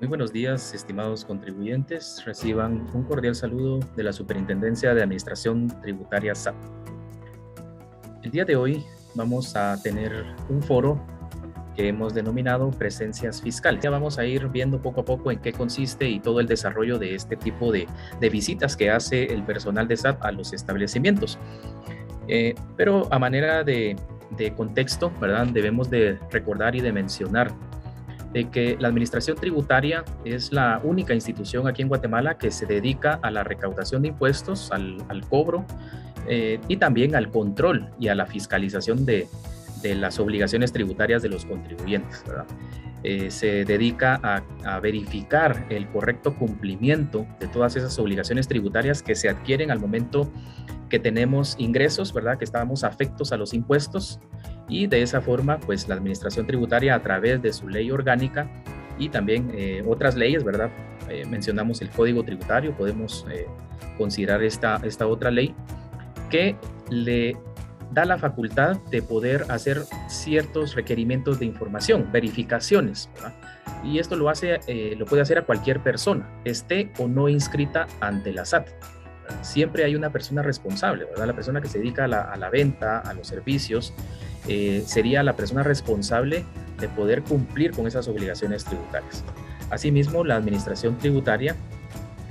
Muy buenos días, estimados contribuyentes. Reciban un cordial saludo de la Superintendencia de Administración Tributaria SAT. El día de hoy vamos a tener un foro que hemos denominado presencias fiscales. Ya vamos a ir viendo poco a poco en qué consiste y todo el desarrollo de este tipo de visitas que hace el personal de SAT a los establecimientos. Pero a manera de contexto, ¿verdad? Debemos de recordar y de mencionar de que la Administración Tributaria es la única institución aquí en Guatemala que se dedica a la recaudación de impuestos, al cobro y también al control y a la fiscalización de las obligaciones tributarias de los contribuyentes, ¿verdad? Se dedica a verificar el correcto cumplimiento de todas esas obligaciones tributarias que se adquieren al momento que tenemos ingresos, ¿verdad? Que estamos afectos a los impuestos, y de esa forma, pues la Administración Tributaria, a través de su ley orgánica y también otras leyes, ¿verdad? Mencionamos el Código Tributario, podemos considerar esta otra ley que le da la facultad de poder hacer ciertos requerimientos de información, verificaciones, ¿verdad? Y esto lo puede hacer a cualquier persona, esté o no inscrita ante la SAT. Siempre hay una persona responsable, ¿verdad? La persona que se dedica a la venta, a los servicios, sería la persona responsable de poder cumplir con esas obligaciones tributarias. Asimismo, la Administración Tributaria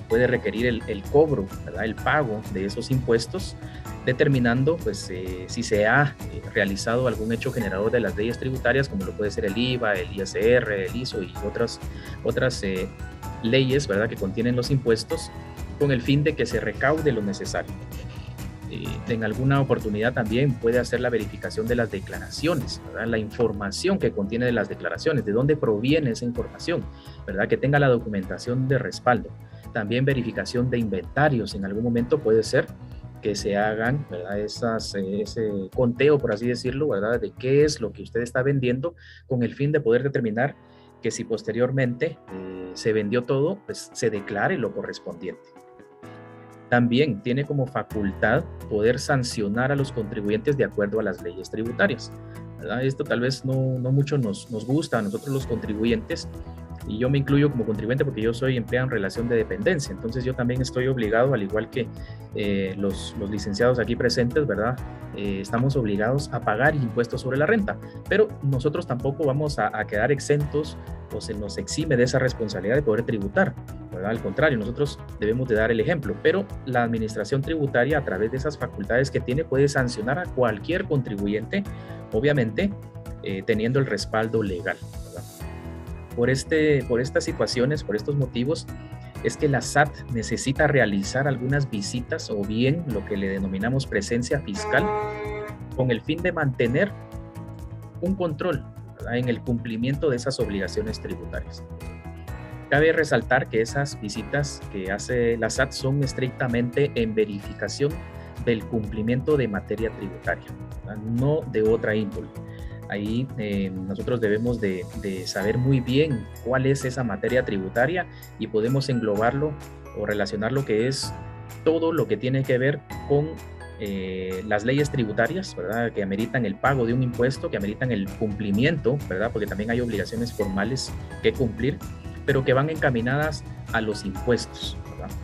puede requerir el cobro, ¿verdad? El pago de esos impuestos, determinando pues, si se ha realizado algún hecho generador de las leyes tributarias, como lo puede ser el IVA, el ISR, el ISO y otras leyes, ¿verdad? Que contienen los impuestos, con el fin de que se recaude lo necesario. En alguna oportunidad también puede hacer la verificación de las declaraciones, ¿verdad? La información que contiene de las declaraciones, de dónde proviene esa información, ¿verdad? Que tenga la documentación de respaldo. También verificación de inventarios. En algún momento puede ser que se hagan, ¿verdad? Ese conteo, por así decirlo, ¿verdad? De qué es lo que usted está vendiendo, con el fin de poder determinar que si posteriormente se vendió todo, pues se declare lo correspondiente. También tiene como facultad poder sancionar a los contribuyentes de acuerdo a las leyes tributarias, ¿verdad? Esto tal vez no mucho nos gusta a nosotros los contribuyentes, y yo me incluyo como contribuyente porque yo soy empleado en relación de dependencia. Entonces yo también estoy obligado, al igual que los licenciados aquí presentes, ¿verdad? Estamos obligados a pagar impuestos sobre la renta, pero nosotros tampoco vamos a quedar exentos o se nos exime de esa responsabilidad de poder tributar, ¿verdad? Al contrario, nosotros debemos de dar el ejemplo, pero la Administración Tributaria, a través de esas facultades que tiene, puede sancionar a cualquier contribuyente, obviamente teniendo el respaldo legal, ¿verdad? Por estas situaciones, por estos motivos, es que la SAT necesita realizar algunas visitas o bien lo que le denominamos presencia fiscal, con el fin de mantener un control, ¿verdad? En el cumplimiento de esas obligaciones tributarias. Cabe resaltar que esas visitas que hace la SAT son estrictamente en verificación del cumplimiento de materia tributaria, ¿verdad? No de otra índole. Ahí nosotros debemos de saber muy bien cuál es esa materia tributaria y podemos englobarlo o relacionar lo que es todo lo que tiene que ver con las leyes tributarias, ¿verdad? Que ameritan el pago de un impuesto, que ameritan el cumplimiento, ¿verdad? Porque también hay obligaciones formales que cumplir, pero que van encaminadas a los impuestos, ¿verdad?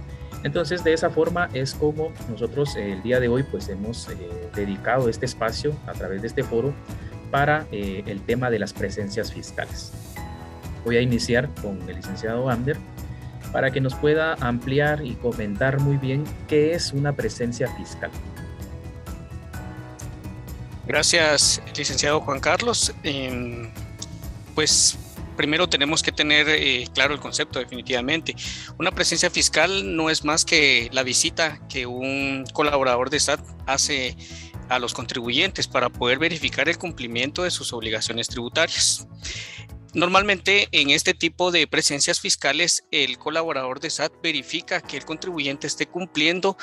Entonces, de esa forma es como nosotros el día de hoy pues hemos dedicado este espacio a través de este foro para el tema de las presencias fiscales. Voy a iniciar con el licenciado Ander para que nos pueda ampliar y comentar muy bien qué es una presencia fiscal. Gracias, licenciado Juan Carlos. Pues primero tenemos que tener claro el concepto, definitivamente. Una presencia fiscal no es más que la visita que un colaborador de SAT hace a los contribuyentes para poder verificar el cumplimiento de sus obligaciones tributarias. Normalmente en este tipo de presencias fiscales el colaborador de SAT verifica que el contribuyente esté cumpliendo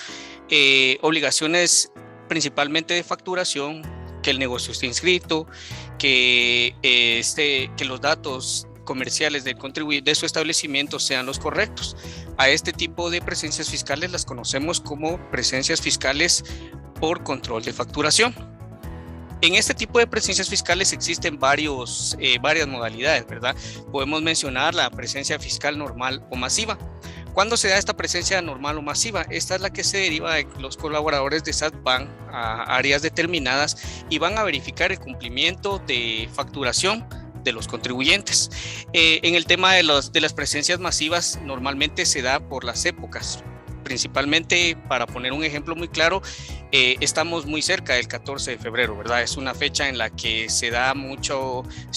obligaciones principalmente de facturación, que el negocio esté inscrito, que los datos comerciales del contribuyente de su establecimiento sean los correctos. A este tipo de presencias fiscales las conocemos como presencias fiscales por control de facturación. En este tipo de presencias fiscales existen varias modalidades, ¿verdad? Podemos mencionar la presencia fiscal normal o masiva. ¿Cuándo se da esta presencia normal o masiva? Esta es la que se deriva de que los colaboradores de SAT van a áreas determinadas y van a verificar el cumplimiento de facturación de los contribuyentes. En el tema de las presencias masivas, normalmente se da por las épocas. Principalmente, para poner un ejemplo muy claro, estamos muy cerca del 14 de febrero, ¿verdad? Es una fecha en la que se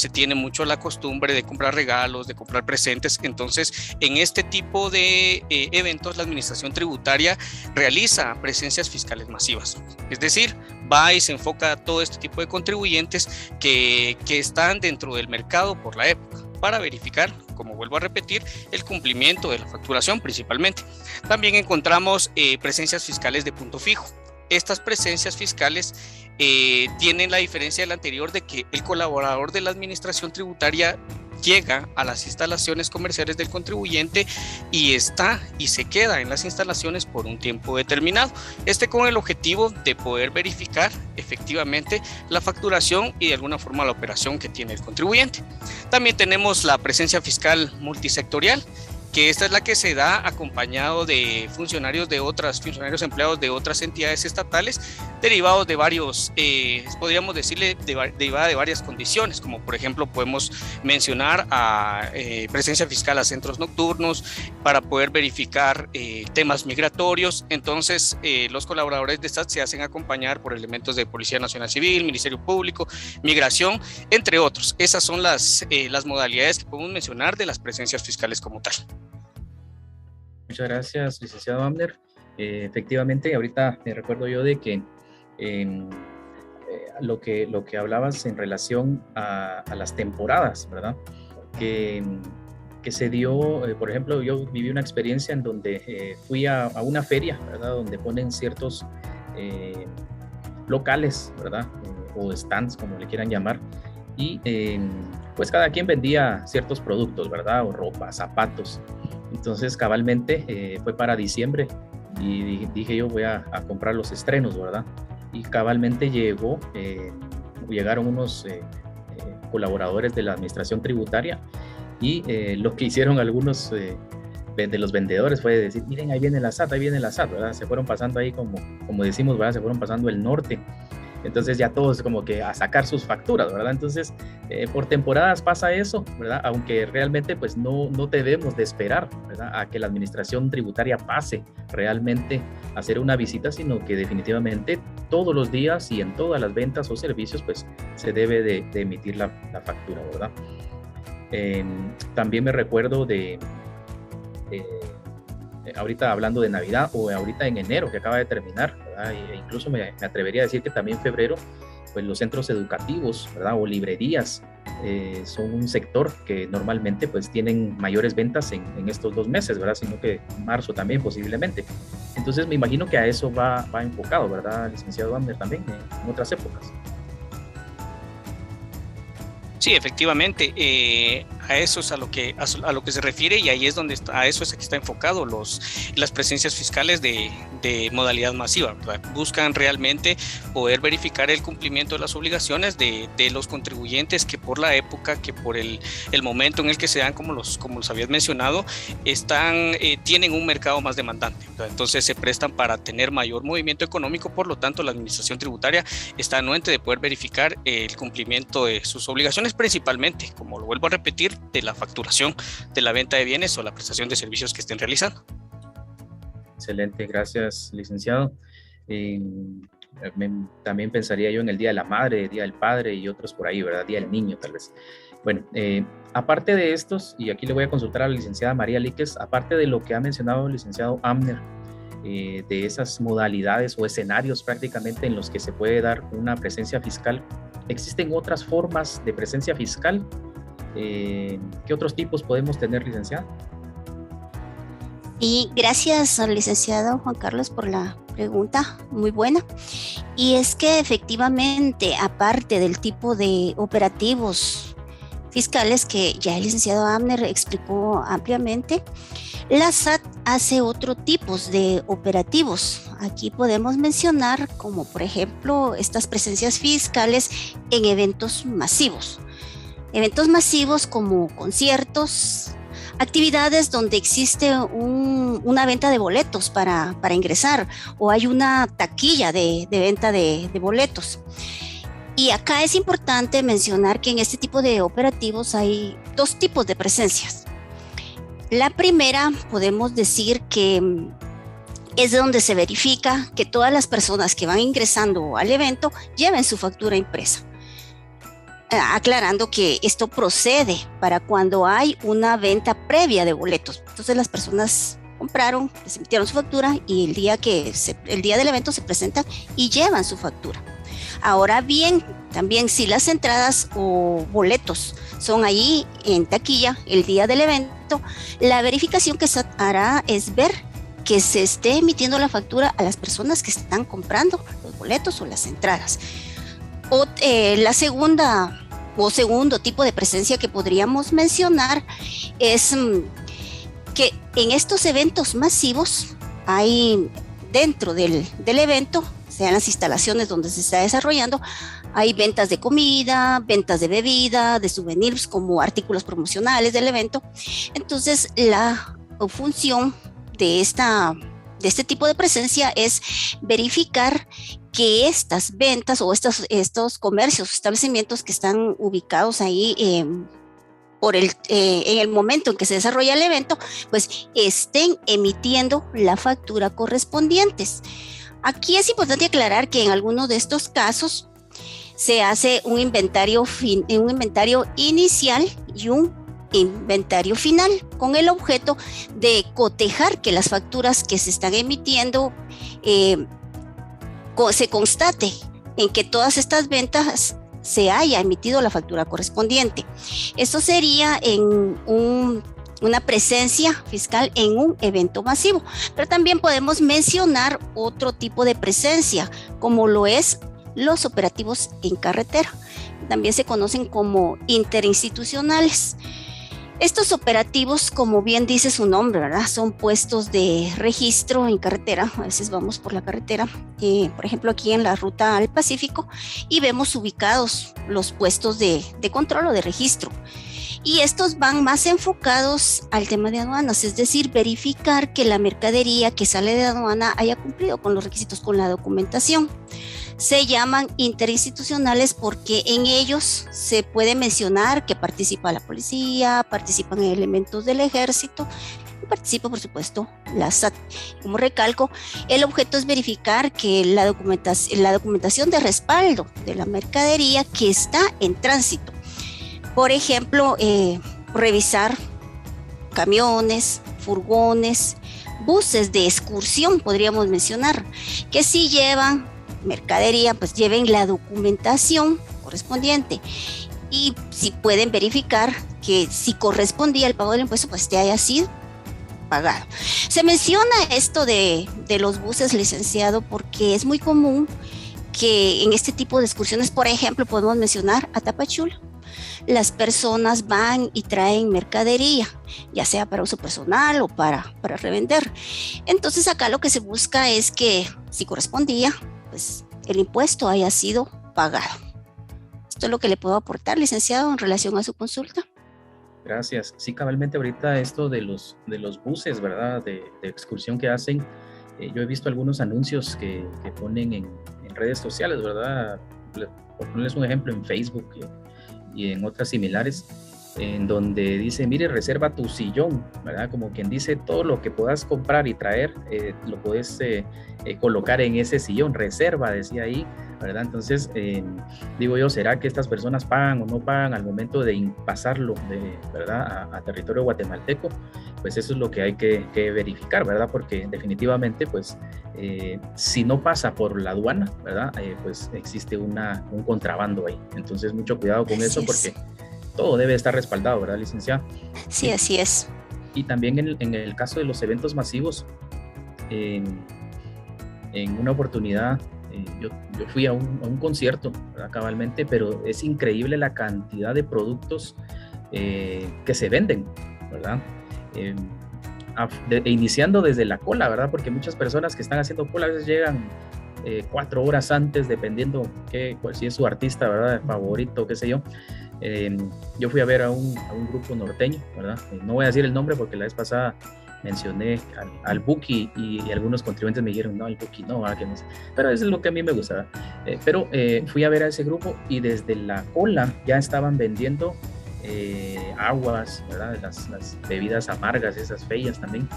tiene mucho la costumbre de comprar regalos, de comprar presentes. Entonces, en este tipo de eventos, la Administración Tributaria realiza presencias fiscales masivas. Es decir, va y se enfoca a todo este tipo de contribuyentes que están dentro del mercado por la época, para verificar, como vuelvo a repetir, el cumplimiento de la facturación principalmente. También encontramos presencias fiscales de punto fijo. Estas presencias fiscales tienen la diferencia del anterior de que el colaborador de la Administración Tributaria llega a las instalaciones comerciales del contribuyente y se queda en las instalaciones por un tiempo determinado. Con el objetivo de poder verificar efectivamente la facturación y de alguna forma la operación que tiene el contribuyente. También tenemos la presencia fiscal multisectorial, que esta es la que se da acompañado de funcionarios empleados de otras entidades estatales, derivados de varios, podríamos decirle, derivada de varias condiciones, como por ejemplo podemos mencionar a presencia fiscal a centros nocturnos, para poder verificar temas migratorios. Entonces los colaboradores de SAT se hacen acompañar por elementos de Policía Nacional Civil, Ministerio Público, Migración, entre otros. Esas son las modalidades que podemos mencionar de las presencias fiscales como tal. Muchas gracias, licenciado Abner. Efectivamente, ahorita me recuerdo yo de que lo que hablabas en relación a las temporadas, ¿verdad? Que se dio, por ejemplo, yo viví una experiencia en donde fui a una feria, ¿verdad? Donde ponen ciertos locales, ¿verdad? O stands, como le quieran llamar, y pues cada quien vendía ciertos productos, ¿verdad? O ropa, zapatos. Entonces cabalmente fue para diciembre y dije yo voy a comprar los estrenos, ¿verdad? Y cabalmente llegaron unos colaboradores de la Administración Tributaria y lo que hicieron algunos de los vendedores fue decir, miren, ahí viene la SAT, ¿verdad? Se fueron pasando ahí como decimos, ¿verdad? Se fueron pasando el norte. Entonces ya todos como que a sacar sus facturas, ¿verdad? Entonces por temporadas pasa eso, ¿verdad? Aunque realmente pues no debemos de esperar, ¿verdad? A que la Administración Tributaria pase realmente a hacer una visita, sino que definitivamente todos los días y en todas las ventas o servicios pues se debe de emitir la factura, ¿verdad? También me recuerdo de ahorita hablando de Navidad o ahorita en enero que acaba de terminar, ¿verdad? E incluso me atrevería a decir que también febrero, pues los centros educativos, ¿verdad? O librerías son un sector que normalmente pues tienen mayores ventas en estos 2 meses, ¿verdad? Sino que marzo también posiblemente. Entonces me imagino que a eso va enfocado, ¿verdad, licenciado Abner, también en otras épocas? Sí, efectivamente, a eso es a lo que se refiere, y ahí es donde a eso es que está enfocado las presencias fiscales de modalidad masiva, ¿verdad? Buscan realmente poder verificar el cumplimiento de las obligaciones de los contribuyentes que por la época, que por el momento en el que se dan, como los habías mencionado, tienen un mercado más demandante, ¿verdad? Entonces se prestan para tener mayor movimiento económico. Por lo tanto, la Administración Tributaria está anuente de poder verificar el cumplimiento de sus obligaciones, principalmente, como lo vuelvo a repetir, de la facturación de la venta de bienes o la prestación de servicios que estén realizando. Excelente, gracias, licenciado. También pensaría yo en el Día de la Madre, Día del Padre y otros por ahí, ¿verdad? Día del Niño, tal vez. Bueno, aparte de estos, y aquí le voy a consultar a la licenciada María Líquez, aparte de lo que ha mencionado el licenciado Abner, de esas modalidades o escenarios prácticamente en los que se puede dar una presencia fiscal, ¿existen otras formas de presencia fiscal? ¿Qué otros tipos podemos tener, licenciada? Y gracias al licenciado Juan Carlos por la pregunta, muy buena. Y es que efectivamente, aparte del tipo de operativos fiscales que ya el licenciado Abner explicó ampliamente, la SAT hace otro tipo de operativos. Aquí podemos mencionar como por ejemplo estas presencias fiscales en eventos masivos. Eventos masivos como conciertos, actividades donde existe una venta de boletos para ingresar o hay una taquilla de venta de boletos. Y acá es importante mencionar que en este tipo de operativos hay dos tipos de presencias. La primera, podemos decir que es donde se verifica que todas las personas que van ingresando al evento lleven su factura impresa. Aclarando que esto procede para cuando hay una venta previa de boletos. Entonces las personas compraron, les emitieron su factura y el día del evento se presentan y llevan su factura. Ahora bien, también si las entradas o boletos son ahí en taquilla el día del evento, la verificación que se hará es ver que se esté emitiendo la factura a las personas que están comprando los boletos o las entradas. La segunda o segundo tipo de presencia que podríamos mencionar es que en estos eventos masivos hay dentro del evento, sean las instalaciones donde se está desarrollando, hay ventas de comida, ventas de bebida, de souvenirs como artículos promocionales del evento. Entonces la función de este tipo de presencia es verificar que estas ventas o estos comercios, establecimientos que están ubicados ahí en el momento en que se desarrolla el evento, pues estén emitiendo la factura correspondientes. Aquí es importante aclarar que en algunos de estos casos se hace un inventario inicial y un inventario final con el objeto de cotejar que las facturas que se están emitiendo se constate en que todas estas ventas se haya emitido la factura correspondiente. Esto sería en una presencia fiscal en un evento masivo, pero también podemos mencionar otro tipo de presencia, como lo es los operativos en carretera. También se conocen como interinstitucionales. Estos operativos, como bien dice su nombre, ¿verdad? Son puestos de registro en carretera. A veces vamos por la carretera, por ejemplo aquí en la ruta al Pacífico, y vemos ubicados los puestos de control o de registro. Y estos van más enfocados al tema de aduanas, es decir, verificar que la mercadería que sale de aduana haya cumplido con los requisitos, con la documentación. Se llaman interinstitucionales porque en ellos se puede mencionar que participa la policía, participan elementos del ejército y participa, por supuesto, la SAT. Como recalco, el objeto es verificar que la documentación de respaldo de la mercadería que está en tránsito. Por ejemplo, revisar camiones, furgones, buses de excursión, podríamos mencionar, que si llevan mercadería, pues lleven la documentación correspondiente y si pueden verificar que si correspondía el pago del impuesto, pues te haya sido pagado. Se menciona esto de los buses, licenciado, porque es muy común que en este tipo de excursiones, por ejemplo, podemos mencionar a Tapachula. Las personas van y traen mercadería, ya sea para uso personal o para revender. Entonces acá lo que se busca es que si correspondía, pues el impuesto haya sido pagado. Esto es lo que le puedo aportar, licenciado, en relación a su consulta. Gracias. Sí, cabalmente ahorita esto de los buses, ¿verdad? De excursión que hacen. Yo he visto algunos anuncios que ponen en redes sociales, ¿verdad? Por ponerles un ejemplo, en Facebook y en otras similares, en donde dice, mire, reserva tu sillón, ¿verdad? Como quien dice, todo lo que puedas comprar y traer, lo puedes colocar en ese sillón, reserva, decía ahí, ¿verdad? Entonces, digo yo, ¿será que estas personas pagan o no pagan al momento de pasarlo, ¿verdad? A territorio guatemalteco? Pues eso es lo que hay que verificar, ¿verdad? Porque definitivamente, pues, si no pasa por la aduana, ¿verdad? Pues existe un contrabando ahí. Entonces, mucho cuidado con eso porque todo debe estar respaldado, ¿verdad, licenciada? Sí, así es. Y también en el caso de los eventos masivos, en una oportunidad, yo fui a un concierto, ¿verdad? Cabalmente, pero es increíble la cantidad de productos que se venden, ¿verdad? Iniciando desde la cola, ¿verdad? Porque muchas personas que están haciendo cola a veces llegan 4 horas antes, dependiendo si es su artista, ¿verdad? Favorito, qué sé yo. Yo fui a ver a un grupo norteño, ¿verdad? No voy a decir el nombre porque la vez pasada mencioné al Buki y algunos contribuyentes me dijeron, no, el Buki no, que no sé. Pero eso es lo que a mí me gusta. Pero fui a ver a ese grupo y desde la cola ya estaban vendiendo aguas, ¿verdad? Las bebidas amargas, esas feas también.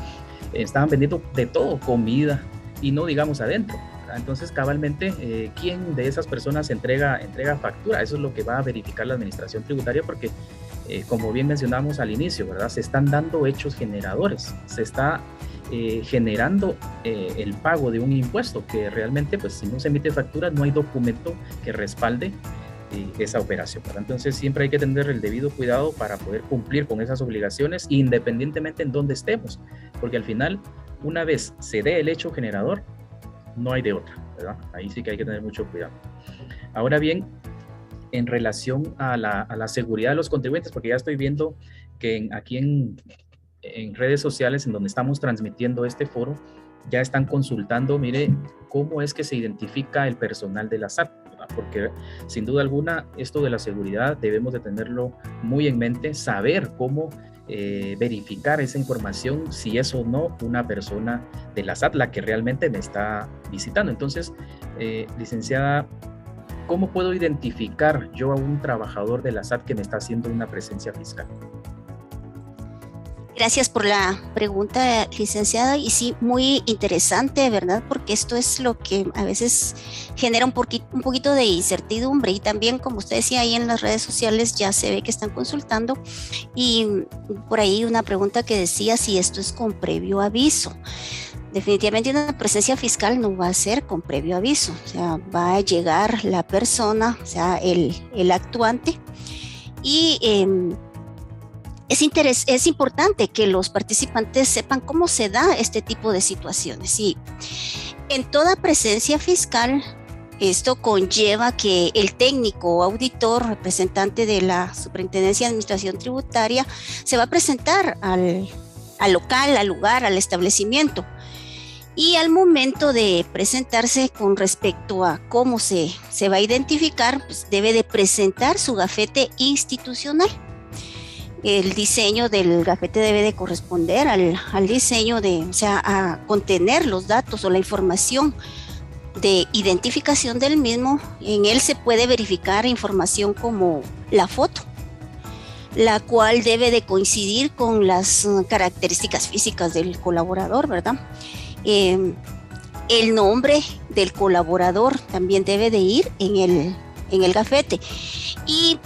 Estaban vendiendo de todo, comida, y no digamos adentro, ¿verdad? Entonces cabalmente, ¿quién de esas personas entrega factura? Eso es lo que va a verificar la administración tributaria, porque como bien mencionamos al inicio, ¿verdad? Se están dando hechos generadores, se está generando el pago de un impuesto que realmente, pues si no se emite factura, no hay documento que respalde esa operación, ¿verdad? Entonces siempre hay que tener el debido cuidado para poder cumplir con esas obligaciones independientemente en dónde estemos, porque al final, una vez se dé el hecho generador, no hay de otra, ¿verdad? Ahí sí que hay que tener mucho cuidado. Ahora bien, en relación a la seguridad de los contribuyentes, porque ya estoy viendo que aquí en redes sociales en donde estamos transmitiendo este foro, ya están consultando, mire, cómo es que se identifica el personal de la SAT, ¿verdad? Porque sin duda alguna esto de la seguridad debemos de tenerlo muy en mente, saber cómo verificar esa información, si es o no una persona de la SAT la que realmente me está visitando. Entonces, licenciada, ¿cómo puedo identificar yo a un trabajador de la SAT que me está haciendo una presencia fiscal? Gracias por la pregunta, licenciada, y sí, muy interesante, ¿verdad? Porque esto es lo que a veces genera un poquito de incertidumbre, y también, como usted decía, ahí en las redes sociales ya se ve que están consultando, y por ahí una pregunta que decía si esto es con previo aviso. Definitivamente una presencia fiscal no va a ser con previo aviso, o sea, va a llegar la persona, o sea, el actuante, y es importante que los participantes sepan cómo se da este tipo de situaciones. Y en toda presencia fiscal, esto conlleva que el técnico o auditor, representante de la Superintendencia de Administración Tributaria, se va a presentar al local, al lugar, al establecimiento. Y al momento de presentarse con respecto a cómo se va a identificar, pues debe de presentar su gafete institucional. El diseño del gafete debe de corresponder al diseño a contener los datos o la información de identificación del mismo. En él se puede verificar información como la foto, la cual debe de coincidir con las características físicas del colaborador, ¿verdad? El nombre del colaborador también debe de ir en el gafete. Y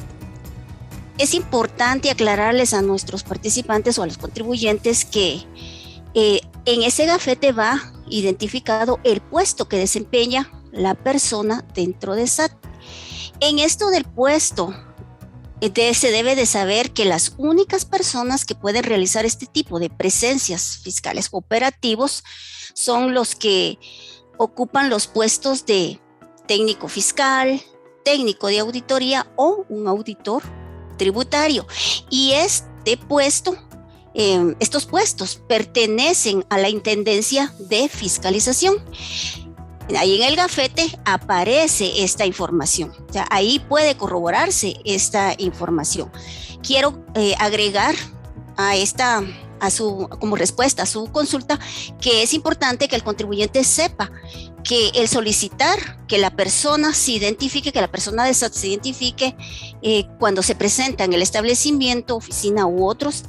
es importante aclararles a nuestros participantes o a los contribuyentes que en ese gafete va identificado el puesto que desempeña la persona dentro de SAT. En esto del puesto, se debe de saber que las únicas personas que pueden realizar este tipo de presencias fiscales operativos son los que ocupan los puestos de técnico fiscal, técnico de auditoría o un auditor tributario. Y estos puestos pertenecen a la Intendencia de Fiscalización. Ahí en el gafete aparece esta información, o sea, ahí puede corroborarse esta información. Quiero agregar como respuesta a su consulta, que es importante que el contribuyente sepa que el solicitar que la persona se identifique, que la persona de SAT se identifique cuando se presenta en el establecimiento, oficina u otros,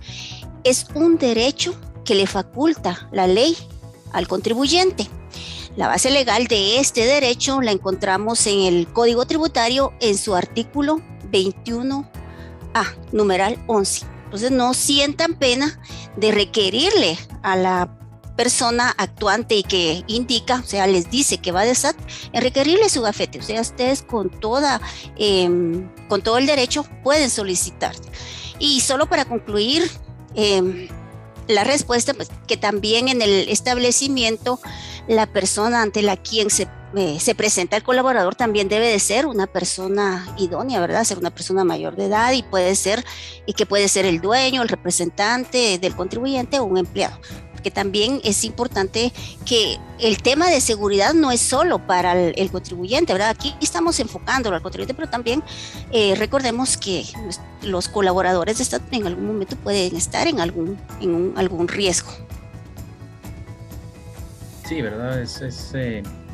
es un derecho que le faculta la ley al contribuyente. La base legal de este derecho la encontramos en el Código Tributario en su artículo 21A, numeral 11. Entonces no sientan pena de requerirle a la persona actuante y que indica, o sea, les dice que va de SAT, en requerirle su gafete. O sea, ustedes con todo el derecho pueden solicitar. Y solo para concluir la respuesta, pues, que también en el establecimiento la persona ante la quien se se presenta el colaborador, también debe de ser una persona idónea, ¿verdad? Ser una persona mayor de edad, y que puede ser el dueño, el representante del contribuyente o un empleado. Porque también es importante que el tema de seguridad no es solo para el contribuyente, ¿verdad? Aquí estamos enfocándolo al contribuyente, pero también recordemos que los colaboradores en algún momento pueden estar en algún riesgo. Sí, ¿verdad? Es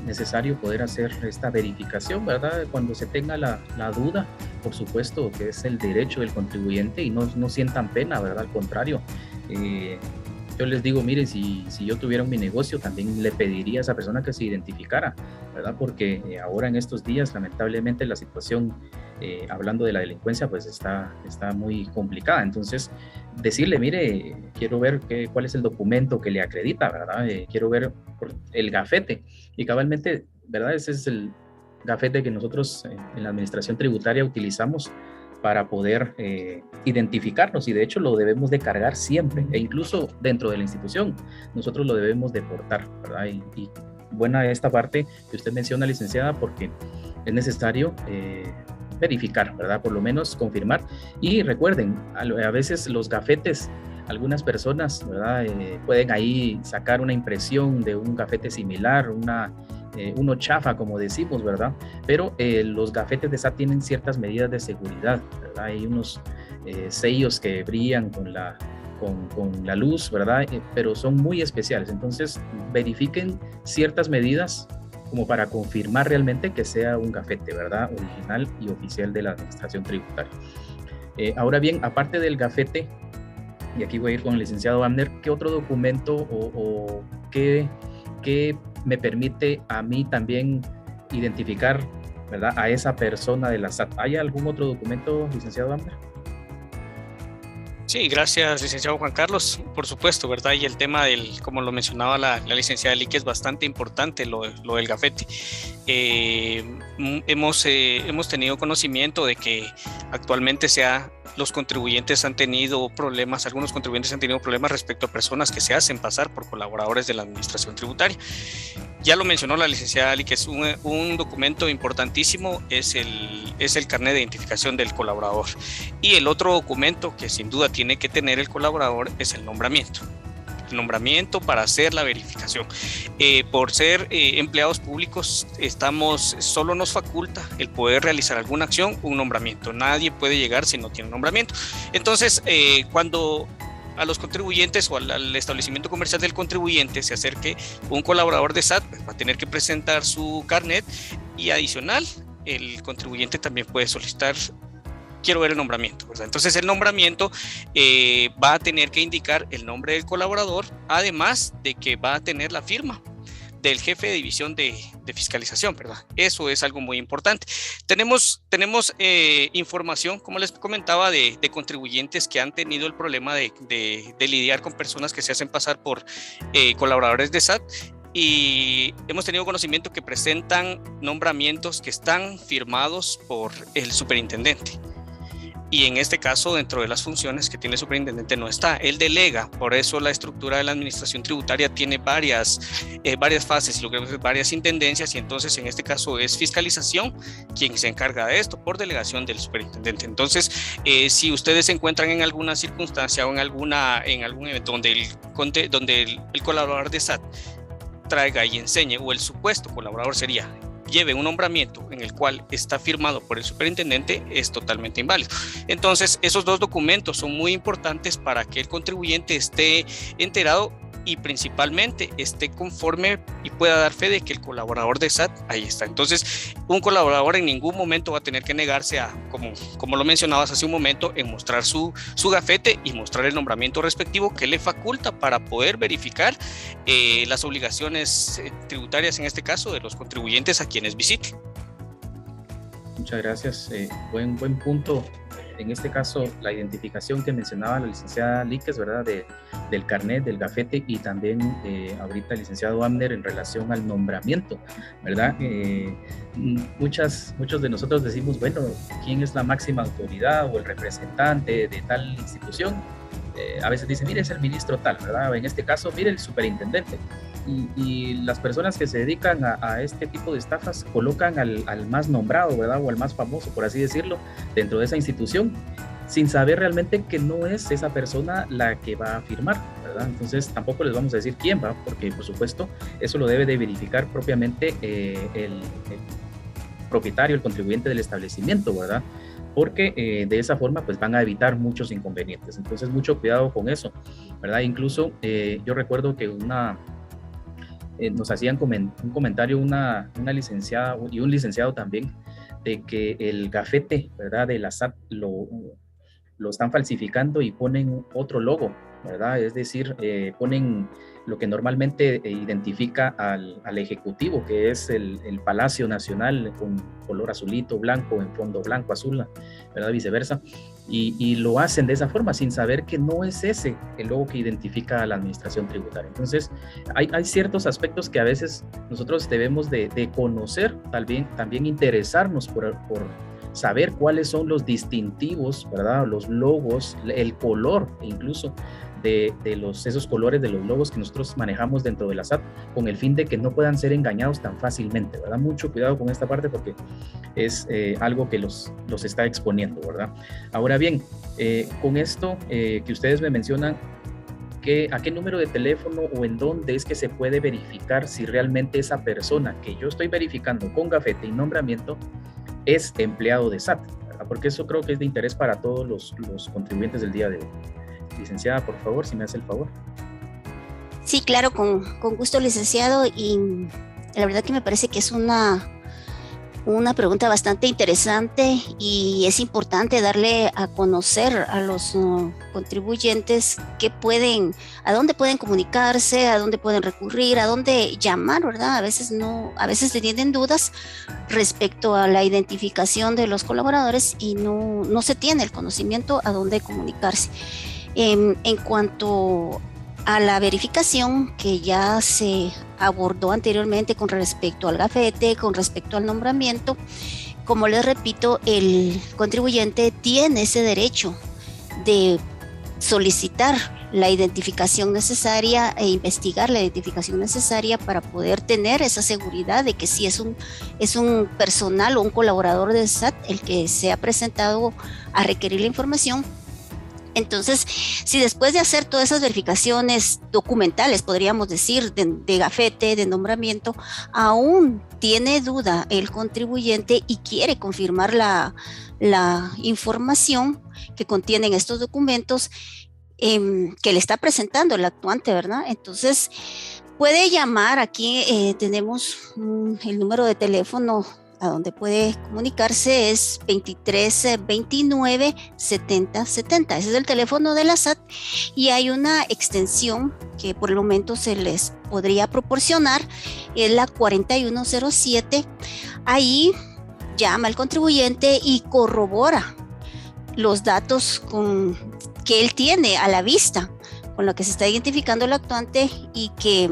necesario poder hacer esta verificación, ¿verdad? Cuando se tenga la duda, por supuesto que es el derecho del contribuyente, y no sientan pena, ¿verdad? Al contrario, yo les digo, mire, si yo tuviera mi negocio, también le pediría a esa persona que se identificara, ¿verdad? Porque ahora en estos días, lamentablemente, la situación, hablando de la delincuencia, pues está muy complicada. Entonces, decirle, mire, quiero ver cuál es el documento que le acredita, ¿verdad? Quiero ver el gafete. Y cabalmente, ¿verdad? Ese es el gafete que nosotros en la administración tributaria utilizamos para poder identificarnos, y de hecho lo debemos de cargar siempre, e incluso dentro de la institución nosotros lo debemos de portar, ¿verdad? Y buena esta parte que usted menciona, licenciada, porque es necesario verificar, ¿verdad? Por lo menos confirmar. Y recuerden, a veces los gafetes, algunas personas, ¿verdad? Pueden ahí sacar una impresión de un gafete similar, uno chafa, como decimos, ¿verdad? Pero los gafetes de SAT tienen ciertas medidas de seguridad, ¿verdad? Hay unos sellos que brillan con la luz, ¿verdad? Pero son muy especiales. Entonces, verifiquen ciertas medidas como para confirmar realmente que sea un gafete, ¿verdad? Original y oficial de la administración tributaria. Ahora bien, aparte del gafete, y aquí voy a ir con el licenciado Abner, ¿qué otro documento o qué me permite a mí también identificar, ¿verdad?, a esa persona de la SAT? ¿Hay algún otro documento, licenciado Abner? Sí, gracias, licenciado Juan Carlos. Por supuesto, ¿verdad? Y el tema como lo mencionaba la licenciada Lique, es bastante importante lo del gafete. Hemos tenido conocimiento de que actualmente los contribuyentes han tenido problemas, algunos contribuyentes han tenido problemas respecto a personas que se hacen pasar por colaboradores de la administración tributaria. Ya lo mencionó la licenciada Ali, que es un documento importantísimo, es el carnet de identificación del colaborador. Y el otro documento que sin duda tiene que tener el colaborador es el nombramiento. El nombramiento para hacer la verificación. Por ser empleados públicos, solo nos faculta el poder realizar alguna acción, un nombramiento. Nadie puede llegar si no tiene un nombramiento. Entonces, cuando a los contribuyentes o al establecimiento comercial del contribuyente se acerque un colaborador de SAT, va a tener que presentar su carnet, y adicional, el contribuyente también puede solicitar: quiero ver el nombramiento, ¿verdad? Entonces el nombramiento va a tener que indicar el nombre del colaborador, además de que va a tener la firma del jefe de división de fiscalización, ¿verdad? Eso es algo muy importante. Tenemos información, como les comentaba, de contribuyentes que han tenido el problema de lidiar con personas que se hacen pasar por colaboradores de SAT, y hemos tenido conocimiento que presentan nombramientos que están firmados por el superintendente. Y en este caso, dentro de las funciones que tiene el superintendente no está, él delega. Por eso la estructura de la administración tributaria tiene varias fases, varias intendencias, y entonces en este caso es fiscalización quien se encarga de esto por delegación del superintendente. Entonces, si ustedes se encuentran en alguna circunstancia o en algún evento donde el colaborador de SAT traiga y enseñe, o el supuesto colaborador lleve un nombramiento en el cual está firmado por el superintendente, es totalmente inválido. Entonces, esos dos documentos son muy importantes para que el contribuyente esté enterado y principalmente esté conforme y pueda dar fe de que el colaborador de SAT ahí está. Entonces, un colaborador en ningún momento va a tener que negarse a, como lo mencionabas hace un momento, en mostrar su gafete y mostrar el nombramiento respectivo que le faculta para poder verificar las obligaciones tributarias, en este caso, de los contribuyentes a quienes visite. Muchas gracias. Buen punto. En este caso, la identificación que mencionaba la licenciada Líquez, ¿verdad? Del carnet, del gafete, y también ahorita el licenciado Abner en relación al nombramiento, ¿verdad? Muchos de nosotros decimos, bueno, ¿quién es la máxima autoridad o el representante de tal institución? A veces dicen, mire, es el ministro tal, ¿verdad? En este caso, mire, el superintendente. y las personas que se dedican a este tipo de estafas colocan al más nombrado, ¿verdad? O al más famoso, por así decirlo, dentro de esa institución, sin saber realmente que no es esa persona la que va a firmar, ¿verdad? Entonces tampoco les vamos a decir quién va, porque por supuesto eso lo debe de verificar propiamente el propietario, el contribuyente del establecimiento, ¿verdad? Porque de esa forma pues van a evitar muchos inconvenientes. Entonces mucho cuidado con eso, ¿verdad? Incluso yo recuerdo que nos hacían un comentario una licenciada y un licenciado también, de que el gafete, ¿verdad?, de la SAT lo están falsificando y ponen otro logo, ¿verdad? Es decir, ponen lo que normalmente identifica al Ejecutivo, que es el Palacio Nacional con color azulito, blanco, en fondo blanco, azul, ¿verdad? Viceversa. Y lo hacen de esa forma, sin saber que no es ese el logo que identifica a la administración tributaria. Entonces, hay ciertos aspectos que a veces nosotros debemos de conocer, también interesarnos por saber cuáles son los distintivos, ¿verdad? Los logos, el color incluso de esos colores de los logos que nosotros manejamos dentro de la SAT, con el fin de que no puedan ser engañados tan fácilmente, ¿verdad? Mucho cuidado con esta parte porque es algo que los está exponiendo, ¿verdad? Ahora bien, con esto que ustedes me mencionan, ¿a qué número de teléfono o en dónde es que se puede verificar si realmente esa persona que yo estoy verificando con gafete y nombramiento es empleado de SAT, ¿verdad? Porque eso creo que es de interés para todos los contribuyentes del día de hoy. Licenciada, por favor, si me hace el favor. Sí, claro, con gusto, licenciado, y la verdad que me parece que es una pregunta bastante interesante y es importante darle a conocer a los contribuyentes a dónde pueden comunicarse, a dónde pueden recurrir, a dónde llamar, ¿verdad? A veces tienen dudas respecto a la identificación de los colaboradores y no se tiene el conocimiento a dónde comunicarse. En cuanto a la verificación que ya se abordó anteriormente con respecto al gafete, con respecto al nombramiento, como les repito, el contribuyente tiene ese derecho de solicitar la identificación necesaria e investigar la identificación necesaria para poder tener esa seguridad de que sí es un personal o un colaborador de SAT el que se ha presentado a requerir la información. Entonces, si después de hacer todas esas verificaciones documentales, podríamos decir, de gafete, de nombramiento, aún tiene duda el contribuyente y quiere confirmar la información que contienen estos documentos que le está presentando el actuante, ¿verdad? Entonces, puede llamar, aquí tenemos el número de teléfono a donde puede comunicarse, es 2329 7070. Ese es el teléfono de la SAT y hay una extensión que por el momento se les podría proporcionar, es la 4107. Ahí llama el contribuyente y corrobora los datos que él tiene a la vista, con lo que se está identificando el actuante y que,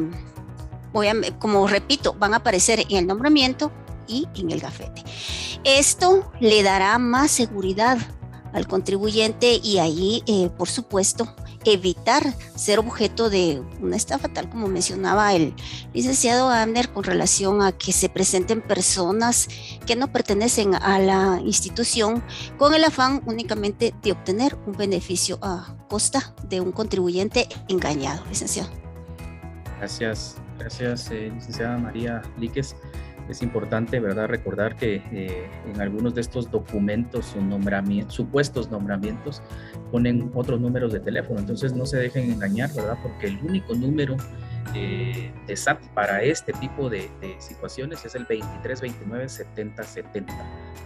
como repito, van a aparecer en el nombramiento y en el gafete. Esto le dará más seguridad al contribuyente y ahí, por supuesto, evitar ser objeto de una estafa, tal como mencionaba el licenciado Abner, con relación a que se presenten personas que no pertenecen a la institución con el afán únicamente de obtener un beneficio a costa de un contribuyente engañado. Licenciado. Gracias, licenciada María Líquez. Es importante, ¿verdad?, recordar que en algunos de estos documentos o supuestos nombramientos ponen otros números de teléfono. Entonces no se dejen engañar, ¿verdad?, porque el único número de SAT para este tipo de situaciones es el 2329-7070,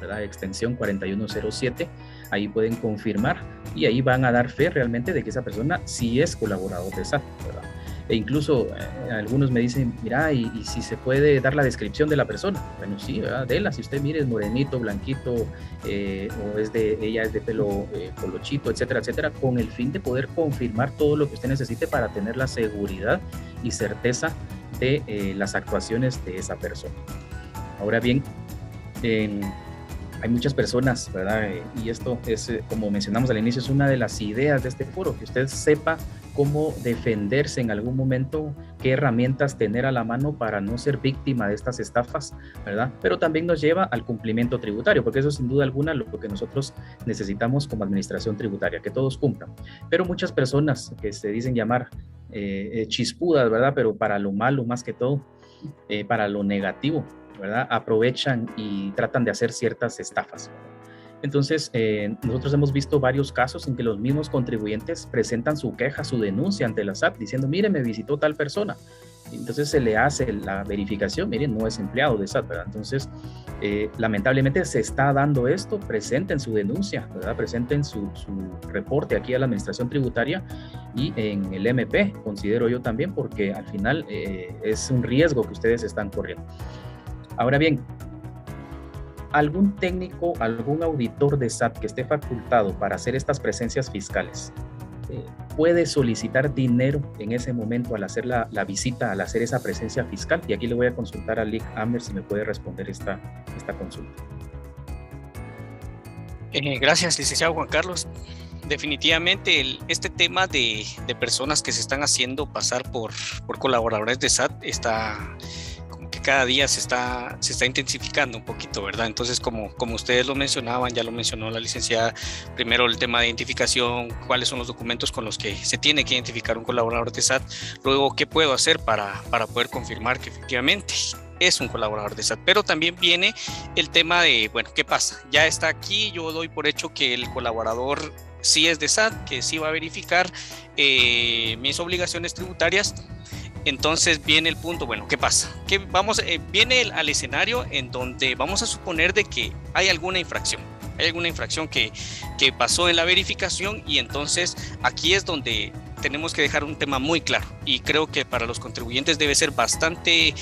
¿verdad?, extensión 4107. Ahí pueden confirmar y ahí van a dar fe realmente de que esa persona sí es colaborador de SAT, ¿verdad? E incluso algunos me dicen, mira, y si se puede dar la descripción de la persona. Bueno, sí, ¿verdad? Dela, si usted mire, es morenito, blanquito, o ella es de pelo colochito, etcétera, etcétera, con el fin de poder confirmar todo lo que usted necesite para tener la seguridad y certeza de las actuaciones de esa persona. Ahora bien, hay muchas personas, ¿verdad? Y esto es, como mencionamos al inicio, es una de las ideas de este foro, que usted sepa cómo defenderse en algún momento, qué herramientas tener a la mano para no ser víctima de estas estafas, ¿verdad? Pero también nos lleva al cumplimiento tributario, porque eso es sin duda alguna lo que nosotros necesitamos como administración tributaria, que todos cumplan. Pero muchas personas que se dicen llamar chispudas, ¿verdad? Pero para lo malo más que todo, para lo negativo, ¿verdad? Aprovechan y tratan de hacer ciertas estafas. Entonces, nosotros hemos visto varios casos en que los mismos contribuyentes presentan su queja, su denuncia ante la SAT, diciendo, mire, me visitó tal persona. Entonces se le hace la verificación, miren, no es empleado de SAT, ¿verdad? Entonces, lamentablemente se está dando esto, presenten su denuncia, ¿verdad? Presenten su reporte aquí a la Administración Tributaria y en el MP, considero yo también, porque al final es un riesgo que ustedes están corriendo. Ahora bien, algún técnico, algún auditor de SAT que esté facultado para hacer estas presencias fiscales, puede solicitar dinero en ese momento al hacer la visita, al hacer esa presencia fiscal. Y aquí le voy a consultar a Lick Amber si me puede responder esta consulta. Gracias, licenciado Juan Carlos. Definitivamente este tema de personas que se están haciendo pasar por colaboradores de SAT está... cada día se está intensificando un poquito, ¿verdad? Entonces, como ustedes lo mencionaban, ya lo mencionó la licenciada, primero el tema de identificación, cuáles son los documentos con los que se tiene que identificar un colaborador de SAT, luego qué puedo hacer para poder confirmar que efectivamente es un colaborador de SAT, pero también viene el tema de, bueno, ¿qué pasa? Ya está aquí, yo doy por hecho que el colaborador sí es de SAT, que sí va a verificar mis obligaciones tributarias. Entonces viene el punto, bueno, ¿qué pasa? Viene al escenario en donde vamos a suponer de que hay alguna infracción que pasó en la verificación, y entonces aquí es donde tenemos que dejar un tema muy claro, y creo que para los contribuyentes debe ser bastante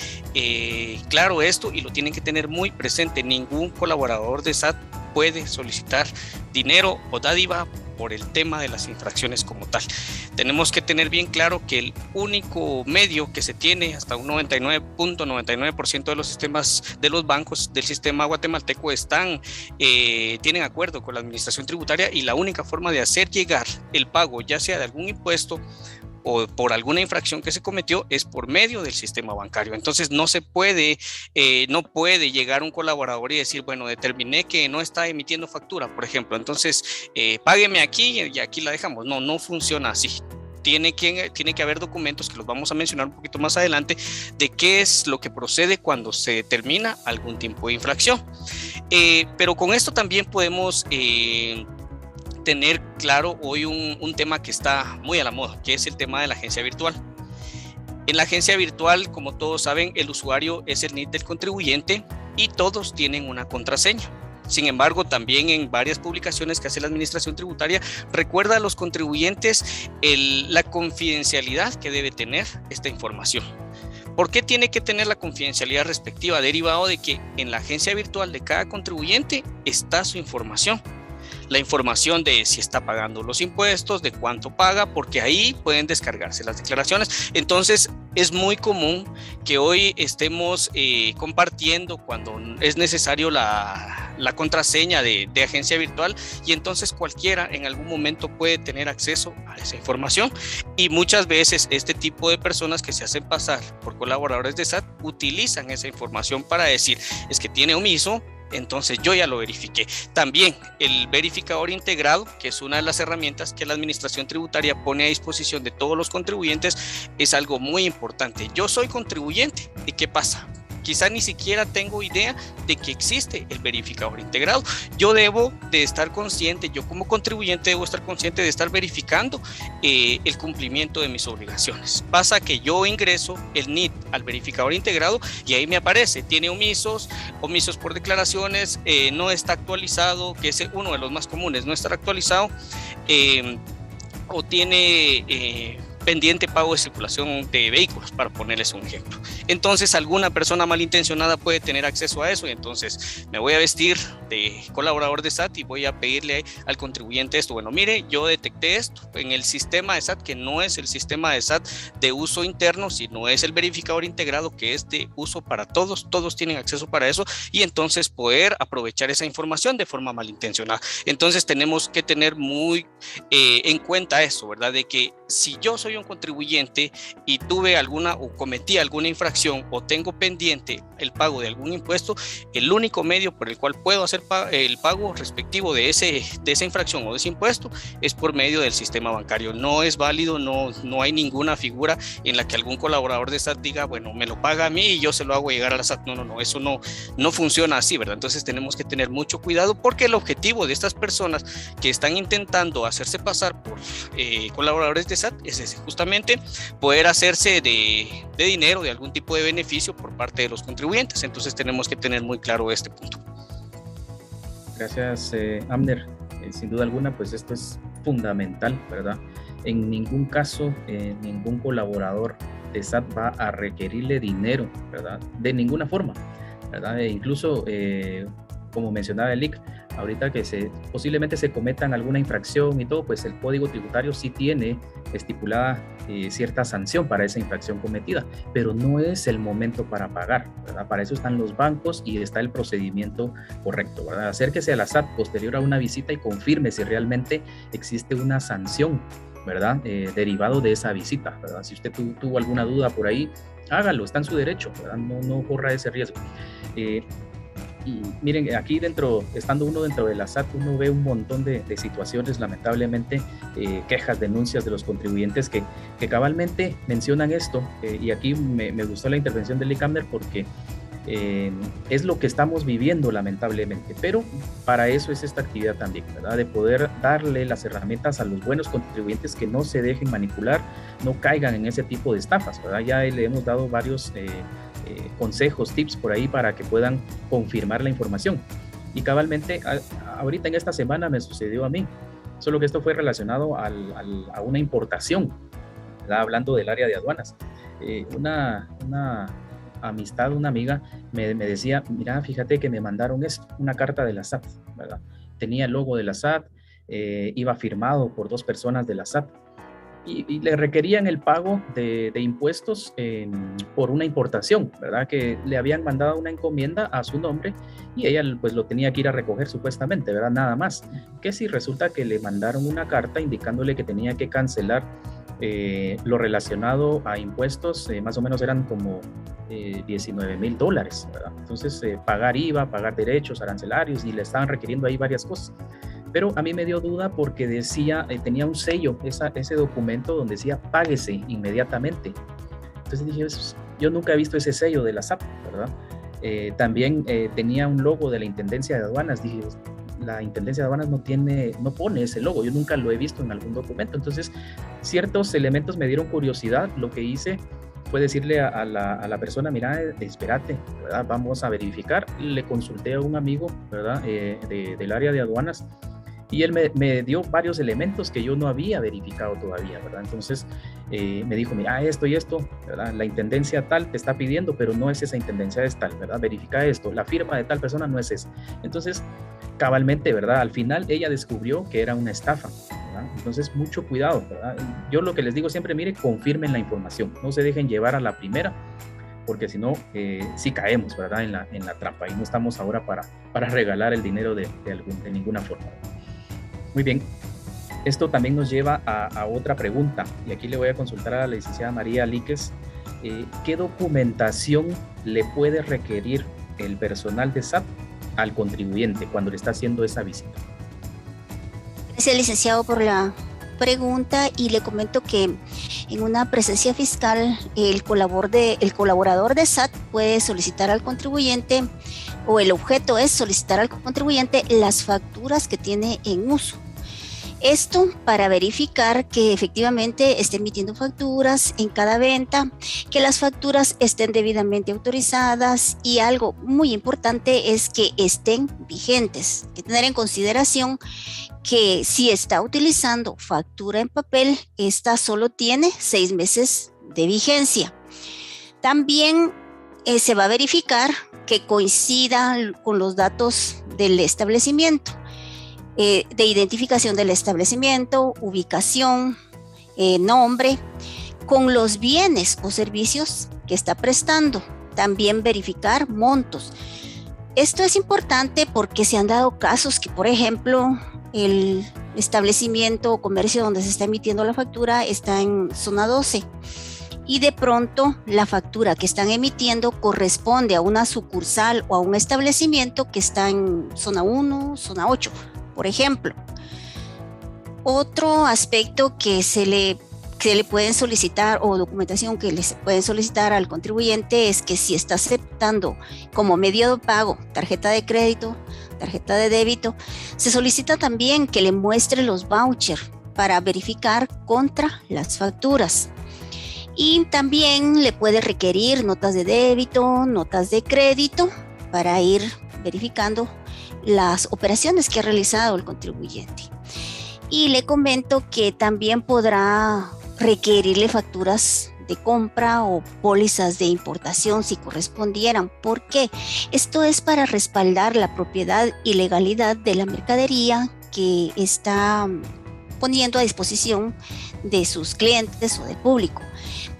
claro esto, y lo tienen que tener muy presente. Ningún colaborador de SAT puede solicitar dinero o dádiva por el tema de las infracciones como tal. Tenemos que tener bien claro que el único medio que se tiene, hasta un 99.99% de los sistemas de los bancos del sistema guatemalteco tienen acuerdo con la administración tributaria, y la única forma de hacer llegar el pago, ya sea de algún impuesto o por alguna infracción que se cometió, es por medio del sistema bancario. Entonces no puede llegar un colaborador y decir, bueno, determiné que no está emitiendo factura, por ejemplo, entonces págueme aquí y aquí la dejamos. No funciona así. Tiene que haber documentos que los vamos a mencionar un poquito más adelante, de qué es lo que procede cuando se determina algún tipo de infracción. Pero con esto también podemos tener claro hoy un tema que está muy a la moda, que es el tema de la agencia virtual. En la agencia virtual, como todos saben, el usuario es el NIT del contribuyente y todos tienen una contraseña. Sin embargo, también en varias publicaciones que hace la Administración Tributaria, recuerda a los contribuyentes la confidencialidad que debe tener esta información. ¿Por qué tiene que tener la confidencialidad respectiva? Derivado de que en la agencia virtual de cada contribuyente está su información. La información de si está pagando los impuestos, de cuánto paga, porque ahí pueden descargarse las declaraciones. Entonces es muy común que hoy estemos compartiendo cuando es necesario la contraseña de agencia virtual, y entonces cualquiera en algún momento puede tener acceso a esa información, y muchas veces este tipo de personas que se hacen pasar por colaboradores de SAT utilizan esa información para decir, es que tiene omiso, entonces yo ya lo verifiqué. También el verificador integrado, que es una de las herramientas que la Administración Tributaria pone a disposición de todos los contribuyentes, es algo muy importante. Yo soy contribuyente, ¿y qué pasa? Quizá ni siquiera tengo idea de que existe el verificador integrado. Yo debo de estar consciente, yo como contribuyente debo estar consciente de estar verificando el cumplimiento de mis obligaciones. Pasa que yo ingreso el NIT al verificador integrado y ahí me aparece, tiene omisos por declaraciones, no está actualizado, que es uno de los más comunes, no estar actualizado, o tiene pendiente pago de circulación de vehículos, para ponerles un ejemplo. Entonces alguna persona malintencionada puede tener acceso a eso y entonces me voy a vestir de colaborador de SAT y voy a pedirle al contribuyente esto. Bueno, mire, yo detecté esto en el sistema de SAT, que no es el sistema de SAT de uso interno, sino es el verificador integrado, que es de uso para todos tienen acceso para eso, y entonces poder aprovechar esa información de forma malintencionada. Entonces tenemos que tener muy en cuenta eso, ¿verdad? De que si yo soy un contribuyente y tuve alguna o cometí alguna infracción o tengo pendiente el pago de algún impuesto, el único medio por el cual puedo hacer el pago respectivo de esa infracción o de ese impuesto es por medio del sistema bancario. No es válido, no hay ninguna figura en la que algún colaborador de SAT diga, bueno, me lo paga a mí y yo se lo hago llegar a la SAT. No, eso no funciona así, ¿verdad? Entonces tenemos que tener mucho cuidado, porque el objetivo de estas personas que están intentando hacerse pasar por colaboradores de SAT es ese, justamente poder hacerse de dinero, de algún tipo de beneficio por parte de los contribuyentes. Entonces tenemos que tener muy claro este punto. Gracias, Abner. Sin duda alguna, pues esto es fundamental, ¿verdad? En ningún caso, ningún colaborador de SAT va a requerirle dinero, ¿verdad? De ninguna forma, ¿verdad? E incluso, como mencionaba el IC, ahorita que posiblemente se cometan alguna infracción y todo, pues el Código Tributario sí tiene estipulada cierta sanción para esa infracción cometida, pero no es el momento para pagar, ¿verdad? Para eso están los bancos y está el procedimiento correcto, ¿verdad? Acérquese a la SAT posterior a una visita y confirme si realmente existe una sanción, ¿verdad? Derivado de esa visita, ¿verdad? Si usted tuvo alguna duda por ahí, hágalo, está en su derecho, ¿verdad? No corra ese riesgo. Y miren, aquí estando uno dentro de la SAT, uno ve un montón de situaciones, lamentablemente, quejas, denuncias de los contribuyentes que cabalmente mencionan esto, y aquí me gustó la intervención de Lee Abner porque es lo que estamos viviendo, lamentablemente, pero para eso es esta actividad también, ¿verdad? De poder darle las herramientas a los buenos contribuyentes que no se dejen manipular, no caigan en ese tipo de estafas, ¿verdad? Ya le hemos dado varios consejos, tips por ahí para que puedan confirmar la información. Y cabalmente, ahorita en esta semana me sucedió a mí, solo que esto fue relacionado a una importación, ¿verdad? Hablando del área de aduanas. Una amistad, una amiga, me decía, mira, fíjate que me mandaron una carta de la SAT, ¿verdad? Tenía el logo de la SAT, iba firmado por 2 personas de la SAT, y le requerían el pago de impuestos por una importación, ¿verdad? Que le habían mandado una encomienda a su nombre y ella pues lo tenía que ir a recoger supuestamente, ¿verdad? Nada más. Que si resulta que le mandaron una carta indicándole que tenía que cancelar lo relacionado a impuestos, más o menos eran como $19,000, ¿verdad? Entonces, pagar IVA, pagar derechos arancelarios, y le estaban requiriendo ahí varias cosas. Pero a mí me dio duda porque decía, tenía un sello, ese documento donde decía páguese inmediatamente. Entonces dije, yo nunca he visto ese sello de la SAT, ¿verdad? También tenía un logo de la Intendencia de Aduanas. Dije, la Intendencia de Aduanas no pone ese logo, yo nunca lo he visto en algún documento. Entonces, ciertos elementos me dieron curiosidad. Lo que hice fue decirle a la persona, mira, espérate, ¿verdad? Vamos a verificar. Le consulté a un amigo, ¿verdad? Del área de aduanas, y él me dio varios elementos que yo no había verificado todavía, ¿verdad? Entonces me dijo, mira, esto y esto, ¿verdad? La intendencia tal te está pidiendo, pero no es esa intendencia, es tal, ¿verdad? Verifica esto, la firma de tal persona no es esa. Entonces, cabalmente, ¿verdad? Al final ella descubrió que era una estafa, ¿verdad? Entonces, mucho cuidado, ¿verdad? Yo lo que les digo siempre, mire, confirmen la información, no se dejen llevar a la primera, porque si no, sí caemos, ¿verdad? En la trampa, y no estamos ahora para regalar el dinero de ninguna forma. Muy bien, esto también nos lleva a otra pregunta, y aquí le voy a consultar a la licenciada María Líquez. ¿Qué documentación le puede requerir el personal de SAT al contribuyente cuando le está haciendo esa visita? Gracias, licenciado, por la pregunta, y le comento que en una presencia fiscal el colaborador de SAT puede solicitar al contribuyente, o el objeto es solicitar al contribuyente las facturas que tiene en uso. Esto para verificar que efectivamente esté emitiendo facturas en cada venta, que las facturas estén debidamente autorizadas, y algo muy importante es que estén vigentes. Hay que tener en consideración que si está utilizando factura en papel, esta solo tiene 6 meses de vigencia. También se va a verificar que coincida con los datos del establecimiento, de identificación del establecimiento, ubicación, nombre, con los bienes o servicios que está prestando. También verificar montos. Esto es importante porque se han dado casos que, por ejemplo, el establecimiento o comercio donde se está emitiendo la factura está en zona 12 y de pronto la factura que están emitiendo corresponde a una sucursal o a un establecimiento que está en zona 1, zona 8, por ejemplo. Otro aspecto que se le pueden solicitar, o documentación que les pueden solicitar al contribuyente, es que si está aceptando como medio de pago tarjeta de crédito, tarjeta de débito, se solicita también que le muestre los vouchers para verificar contra las facturas. Y también le puede requerir notas de débito, notas de crédito, para ir verificando las operaciones que ha realizado el contribuyente. Y le comento que también podrá requerirle facturas de compra o pólizas de importación si correspondieran. ¿Por qué? Esto es para respaldar la propiedad y legalidad de la mercadería que está poniendo a disposición de sus clientes o del público.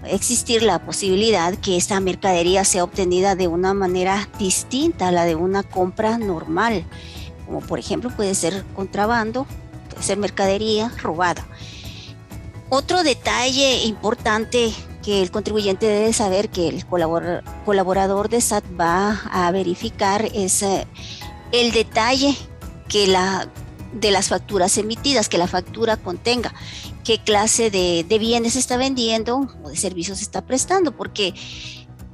Puede existir la posibilidad que esta mercadería sea obtenida de una manera distinta a la de una compra normal, como por ejemplo puede ser contrabando, puede ser mercadería robada. Otro detalle importante que el contribuyente debe saber que el colaborador de SAT va a verificar es el detalle de las facturas emitidas, que la factura contenga qué clase de bienes está vendiendo o de servicios está prestando, porque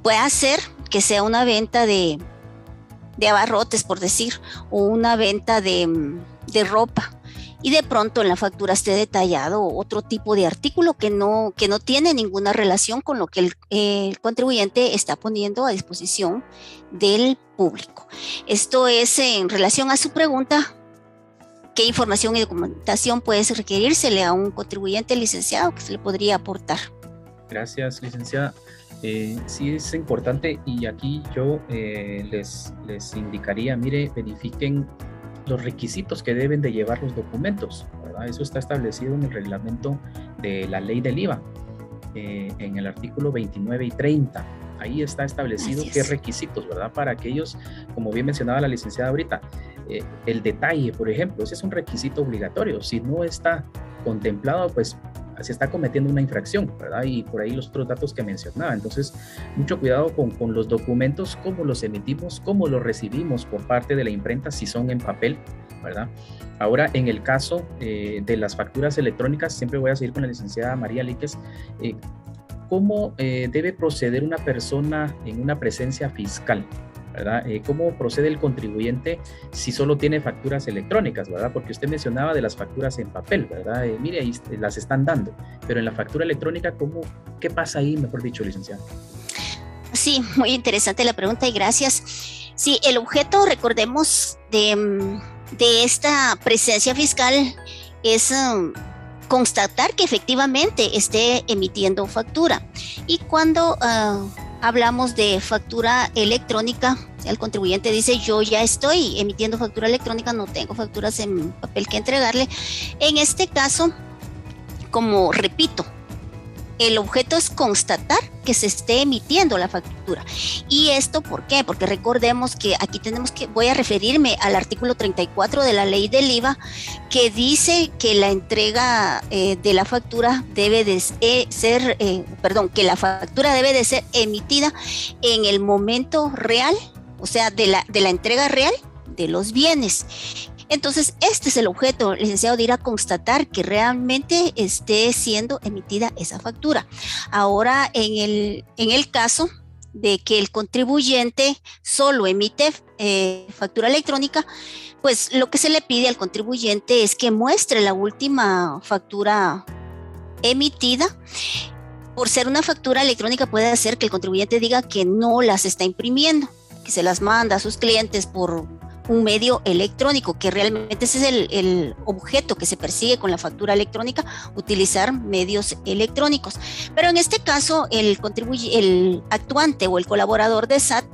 puede ser que sea una venta de abarrotes, por decir, o una venta de ropa, y de pronto en la factura esté detallado otro tipo de artículo que no tiene ninguna relación con lo que el contribuyente está poniendo a disposición del público. Esto es en relación a su pregunta: ¿qué información y documentación puede requerírsele a un contribuyente licenciado que se le podría aportar? Gracias, licenciada. Sí es importante, y aquí yo les indicaría, mire, verifiquen los requisitos que deben de llevar los documentos, ¿verdad? Eso está establecido en el reglamento de la ley del IVA, en el artículo 29 y 30. Ahí está establecido qué requisitos, ¿verdad? Para aquellos, como bien mencionaba la licenciada ahorita, el detalle, por ejemplo, ese es un requisito obligatorio. Si no está contemplado, pues se está cometiendo una infracción, ¿verdad? Y por ahí los otros datos que mencionaba. Entonces, mucho cuidado con los documentos, cómo los emitimos, cómo los recibimos por parte de la imprenta, si son en papel, ¿verdad? Ahora, en el caso de las facturas electrónicas, siempre voy a seguir con la licenciada María Líquez. ¿Cómo debe proceder una persona en una presencia fiscal, ¿verdad? ¿Cómo procede el contribuyente si solo tiene facturas electrónicas, ¿verdad? Porque usted mencionaba de las facturas en papel, ¿verdad? Mire, ahí las están dando, pero en la factura electrónica, ¿qué pasa ahí, mejor dicho, licenciada? Sí, muy interesante la pregunta y gracias. Sí, el objeto, recordemos, de esta presencia fiscal es constatar que efectivamente esté emitiendo factura. Y cuando hablamos de factura electrónica, el contribuyente dice: yo ya estoy emitiendo factura electrónica, no tengo facturas en papel que entregarle. En este caso, como repito, el objeto es constatar que se esté emitiendo la factura. ¿Y esto por qué? Porque recordemos que aquí voy a referirme al artículo 34 de la ley del IVA, que dice que la entrega de la factura debe de ser, que la factura debe de ser emitida en el momento real, o sea, de la entrega real de los bienes. Entonces, este es el objeto, licenciado, de ir a constatar que realmente esté siendo emitida esa factura. Ahora, en el caso de que el contribuyente solo emite factura electrónica, pues lo que se le pide al contribuyente es que muestre la última factura emitida. Por ser una factura electrónica, puede hacer que el contribuyente diga que no las está imprimiendo, que se las manda a sus clientes por un medio electrónico, que realmente ese es el objeto que se persigue con la factura electrónica, utilizar medios electrónicos. Pero en este caso, el actuante o el colaborador de SAT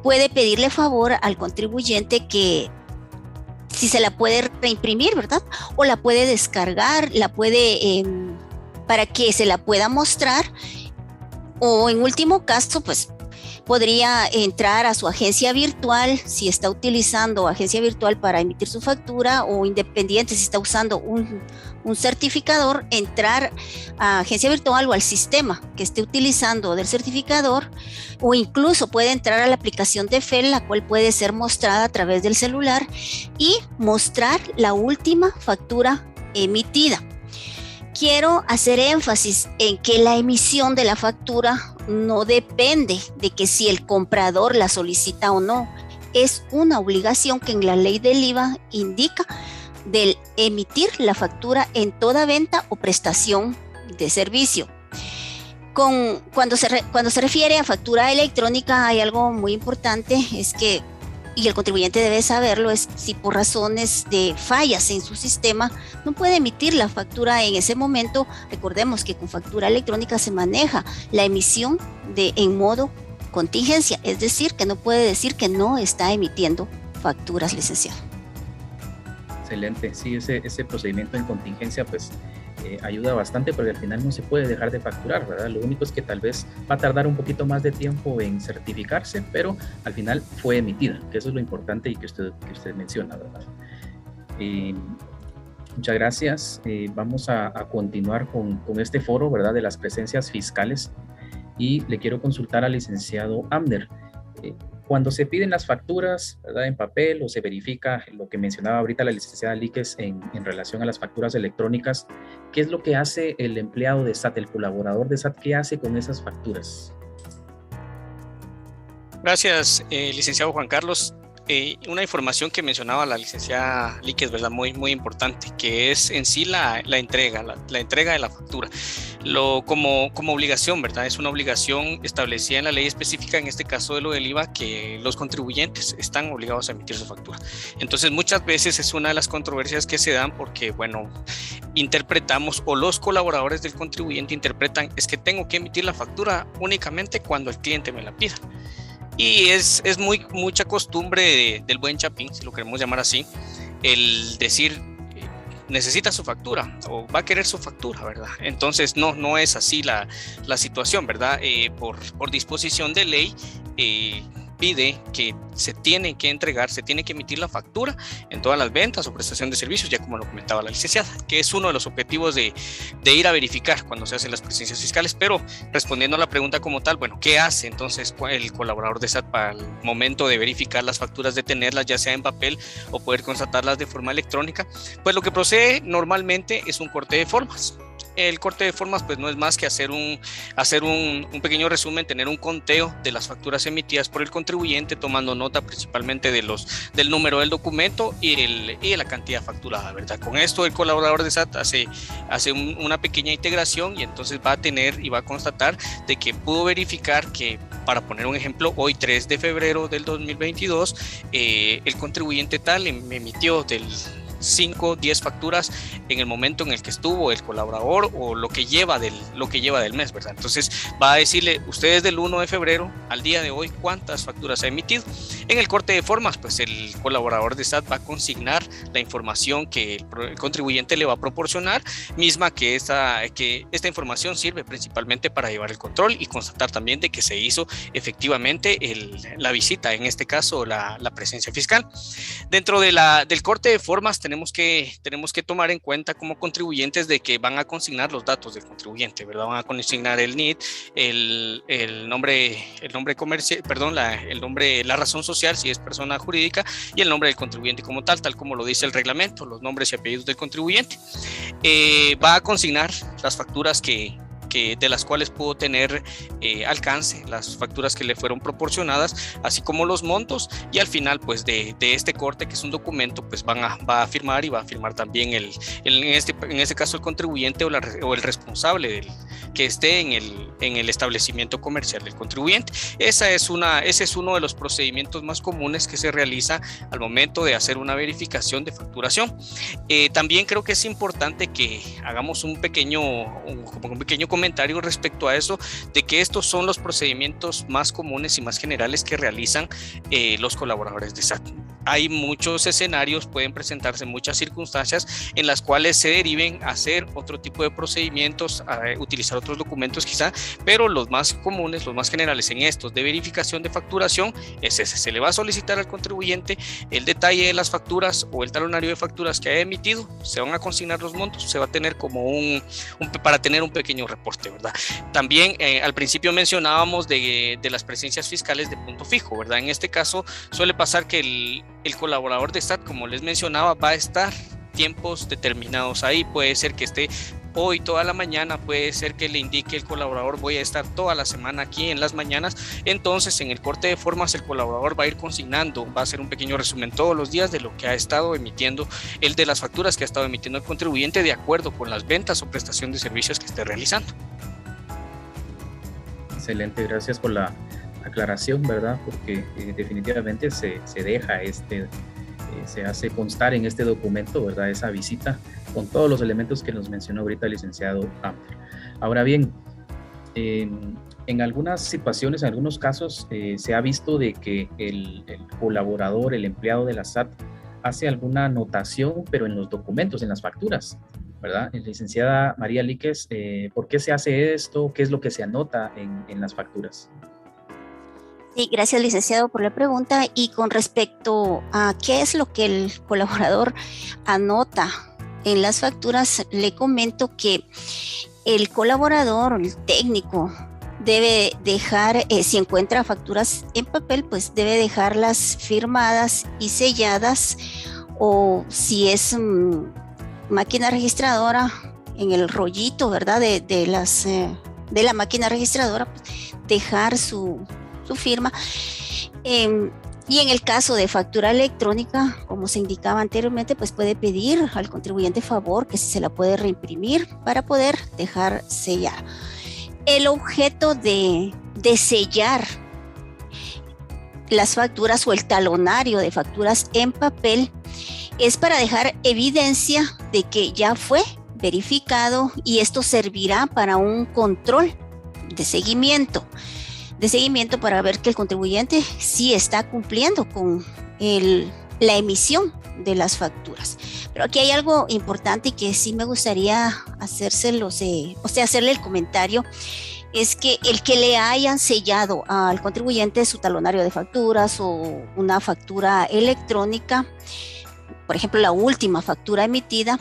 puede pedirle favor al contribuyente que si se la puede reimprimir, ¿verdad? O la puede descargar, la puede, para que se la pueda mostrar, o en último caso, pues podría entrar a su agencia virtual, si está utilizando agencia virtual para emitir su factura, o independiente, si está usando un certificador, entrar a agencia virtual o al sistema que esté utilizando del certificador, o incluso puede entrar a la aplicación de FEL, la cual puede ser mostrada a través del celular, y mostrar la última factura emitida. Quiero hacer énfasis en que la emisión de la factura no depende de que si el comprador la solicita o no. Es una obligación que en la ley del IVA indica del emitir la factura en toda venta o prestación de servicio. Cuando se refiere a factura electrónica, hay algo muy importante, es que, y el contribuyente debe saberlo, es si por razones de fallas en su sistema no puede emitir la factura en ese momento. Recordemos que con factura electrónica se maneja la emisión en modo contingencia, es decir, que no puede decir que no está emitiendo facturas, licenciado. Excelente, sí, ese procedimiento en contingencia pues ayuda bastante, porque al final no se puede dejar de facturar, ¿verdad? Lo único es que tal vez va a tardar un poquito más de tiempo en certificarse, pero al final fue emitida, que eso es lo importante y que usted menciona, ¿verdad? Muchas gracias. Vamos a continuar con este foro, ¿verdad?, de las presencias fiscales, y le quiero consultar al licenciado Abner. Cuando se piden las facturas, ¿verdad?, en papel, o se verifica lo que mencionaba ahorita la licenciada Líquez en relación a las facturas electrónicas, ¿qué es lo que hace el empleado de SAT, el colaborador de SAT? ¿Qué hace con esas facturas? Gracias, licenciado Juan Carlos. Una información que mencionaba la licenciada Líquez, ¿verdad?, muy importante, que es en sí la entrega de la factura. Como obligación, ¿verdad? Es una obligación establecida en la ley específica, en este caso de lo del IVA, que los contribuyentes están obligados a emitir su factura. Entonces, muchas veces es una de las controversias que se dan porque, bueno, interpretamos, o los colaboradores del contribuyente interpretan, es que tengo que emitir la factura únicamente cuando el cliente me la pida. Y es mucha costumbre del buen chapín, si lo queremos llamar así, el decir necesita su factura o va a querer su factura, ¿verdad? Entonces no es así la situación, ¿verdad? Por disposición de ley pide que se tiene que entregar, se tiene que emitir la factura en todas las ventas o prestación de servicios, ya como lo comentaba la licenciada, que es uno de los objetivos de ir a verificar cuando se hacen las presencias fiscales. Pero respondiendo a la pregunta como tal, bueno, ¿qué hace entonces el colaborador de SAT para el momento de verificar las facturas, de tenerlas ya sea en papel o poder constatarlas de forma electrónica? Pues lo que procede normalmente es un corte de formas. El corte de formas pues no es más que hacer un pequeño resumen, tener un conteo de las facturas emitidas por el contribuyente, tomando nota principalmente del número del documento y de la cantidad facturada, ¿verdad? Con esto el colaborador de SAT hace una pequeña integración, y entonces va a tener y va a constatar de que pudo verificar que, para poner un ejemplo, hoy 3 de febrero del 2022, el contribuyente tal emitió del 5, 10 facturas en el momento en el que estuvo el colaborador, o lo que lleva del mes, ¿verdad? Entonces va a decirle, ustedes del 1 de febrero al día de hoy, ¿cuántas facturas ha emitido? En el corte de formas, pues el colaborador de SAT va a consignar la información que el contribuyente le va a proporcionar, misma que esta información sirve principalmente para llevar el control y constatar también de que se hizo efectivamente la visita, en este caso la presencia fiscal. Dentro del corte de formas tenemos que tomar en cuenta como contribuyentes de que van a consignar los datos del contribuyente, ¿verdad? Van a consignar el NID, el nombre comercial, perdón, la razón social si es persona jurídica, y el nombre del contribuyente como tal como lo dice el reglamento, los nombres y apellidos del contribuyente. Va a consignar las facturas que de las cuales pudo tener alcance las facturas que le fueron proporcionadas, así como los montos, y al final pues de este corte, que es un documento, pues va a firmar, y va a firmar también en este caso el contribuyente o el responsable que esté en el establecimiento comercial del contribuyente. Ese es uno de los procedimientos más comunes que se realiza al momento de hacer una verificación de facturación. También creo que es importante que hagamos un pequeño comentario respecto a eso, de que estos son los procedimientos más comunes y más generales que realizan los colaboradores de SAT. Hay muchos escenarios, pueden presentarse muchas circunstancias en las cuales se deriven a hacer otro tipo de procedimientos, a utilizar otros documentos quizá, pero los más comunes, los más generales en estos de verificación de facturación es ese. Se le va a solicitar al contribuyente el detalle de las facturas o el talonario de facturas que haya emitido, se van a consignar los montos, se va a tener como para tener un pequeño reporte, ¿verdad? También al principio mencionábamos de las presencias fiscales de punto fijo, ¿verdad? En este caso suele pasar que el colaborador de SAT, como les mencionaba, va a estar tiempos determinados ahí. Puede ser que esté hoy toda la mañana, puede ser que le indique el colaborador: voy a estar toda la semana aquí en las mañanas. Entonces en el corte de formas el colaborador va a ir consignando, va a hacer un pequeño resumen todos los días de lo que ha estado emitiendo, de las facturas que ha estado emitiendo el contribuyente de acuerdo con las ventas o prestación de servicios que esté realizando. Excelente, gracias por la aclaración, ¿verdad? Porque definitivamente se deja se hace constar en este documento, ¿verdad?, esa visita con todos los elementos que nos mencionó ahorita el licenciado Amber. Ahora bien, en algunas situaciones, en algunos casos, se ha visto de que el colaborador, el empleado de la SAT, hace alguna anotación, pero en los documentos, en las facturas, ¿verdad? Licenciada María Líquez, ¿por qué se hace esto? ¿Qué es lo que se anota en las facturas? Sí, gracias, licenciado, por la pregunta. Y con respecto a qué es lo que el colaborador anota en las facturas, le comento que el colaborador, el técnico, debe dejar, si encuentra facturas en papel, pues debe dejarlas firmadas y selladas, o si es máquina registradora, en el rollito, ¿verdad?, de la máquina registradora, pues, dejar su firma. Y en el caso de factura electrónica, como se indicaba anteriormente, pues puede pedir al contribuyente favor que se la puede reimprimir para poder dejar sellar. El objeto de sellar las facturas o el talonario de facturas en papel es para dejar evidencia de que ya fue verificado, y esto servirá para un control de seguimiento para ver que el contribuyente sí está cumpliendo con la emisión de las facturas. Pero aquí hay algo importante y que sí me gustaría hacerle el comentario, es que el que le hayan sellado al contribuyente su talonario de facturas o una factura electrónica, por ejemplo la última factura emitida,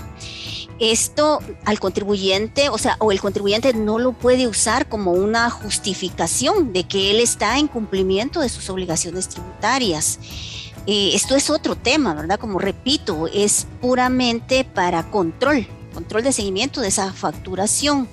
esto al contribuyente, o el contribuyente no lo puede usar como una justificación de que él está en cumplimiento de sus obligaciones tributarias. Esto es otro tema, ¿verdad? Como repito, es puramente para control de seguimiento de esa facturación,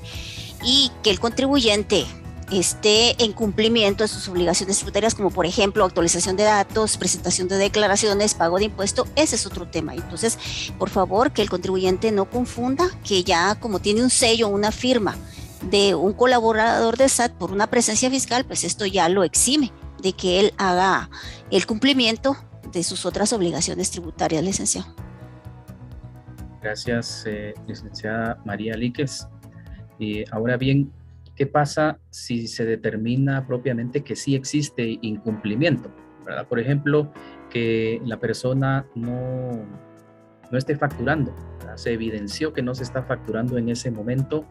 y que el contribuyente esté en cumplimiento de sus obligaciones tributarias, como por ejemplo actualización de datos, presentación de declaraciones, pago de impuesto. Ese es otro tema. Entonces, por favor, que el contribuyente no confunda que ya como tiene un sello, una firma de un colaborador de SAT por una presencia fiscal, pues esto ya lo exime de que él haga el cumplimiento de sus otras obligaciones tributarias, licenciado. Gracias, licenciada María Líquez. Ahora bien, ¿qué pasa si se determina propiamente que sí existe incumplimiento, ¿verdad? Por ejemplo, que la persona no esté facturando, ¿verdad? Se evidenció que no se está facturando en ese momento,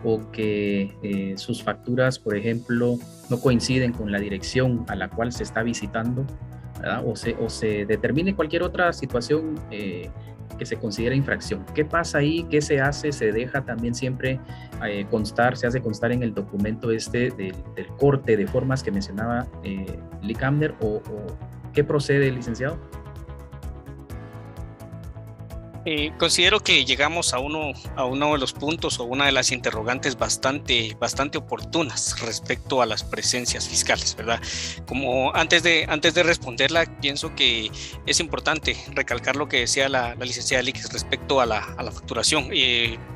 o que sus facturas, por ejemplo, no coinciden con la dirección a la cual se está visitando, ¿verdad? O se determine cualquier otra situación que se considera infracción. ¿Qué pasa ahí? ¿Qué se hace? ¿Se deja también siempre se hace constar en el documento del corte de formas que mencionaba Lic Amner, o qué procede, licenciado? Considero que llegamos a uno de los puntos o una de las interrogantes bastante oportunas respecto a las presencias fiscales, ¿verdad? Como antes de responderla, pienso que es importante recalcar lo que decía la licenciada Líquez respecto a la facturación,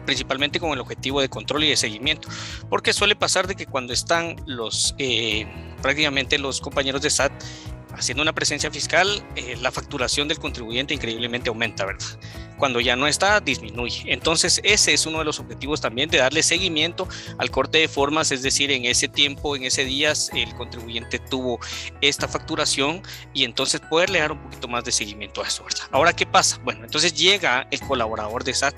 principalmente con el objetivo de control y de seguimiento, porque suele pasar de que cuando están prácticamente los compañeros de SAT haciendo una presencia fiscal, la facturación del contribuyente increíblemente aumenta, ¿verdad? Cuando ya no está, disminuye. Entonces, ese es uno de los objetivos también de darle seguimiento al corte de formas, es decir, en ese tiempo, en ese día, el contribuyente tuvo esta facturación y entonces poderle dar un poquito más de seguimiento a eso, ¿verdad? Ahora, ¿qué pasa? Bueno, entonces llega el colaborador de SAT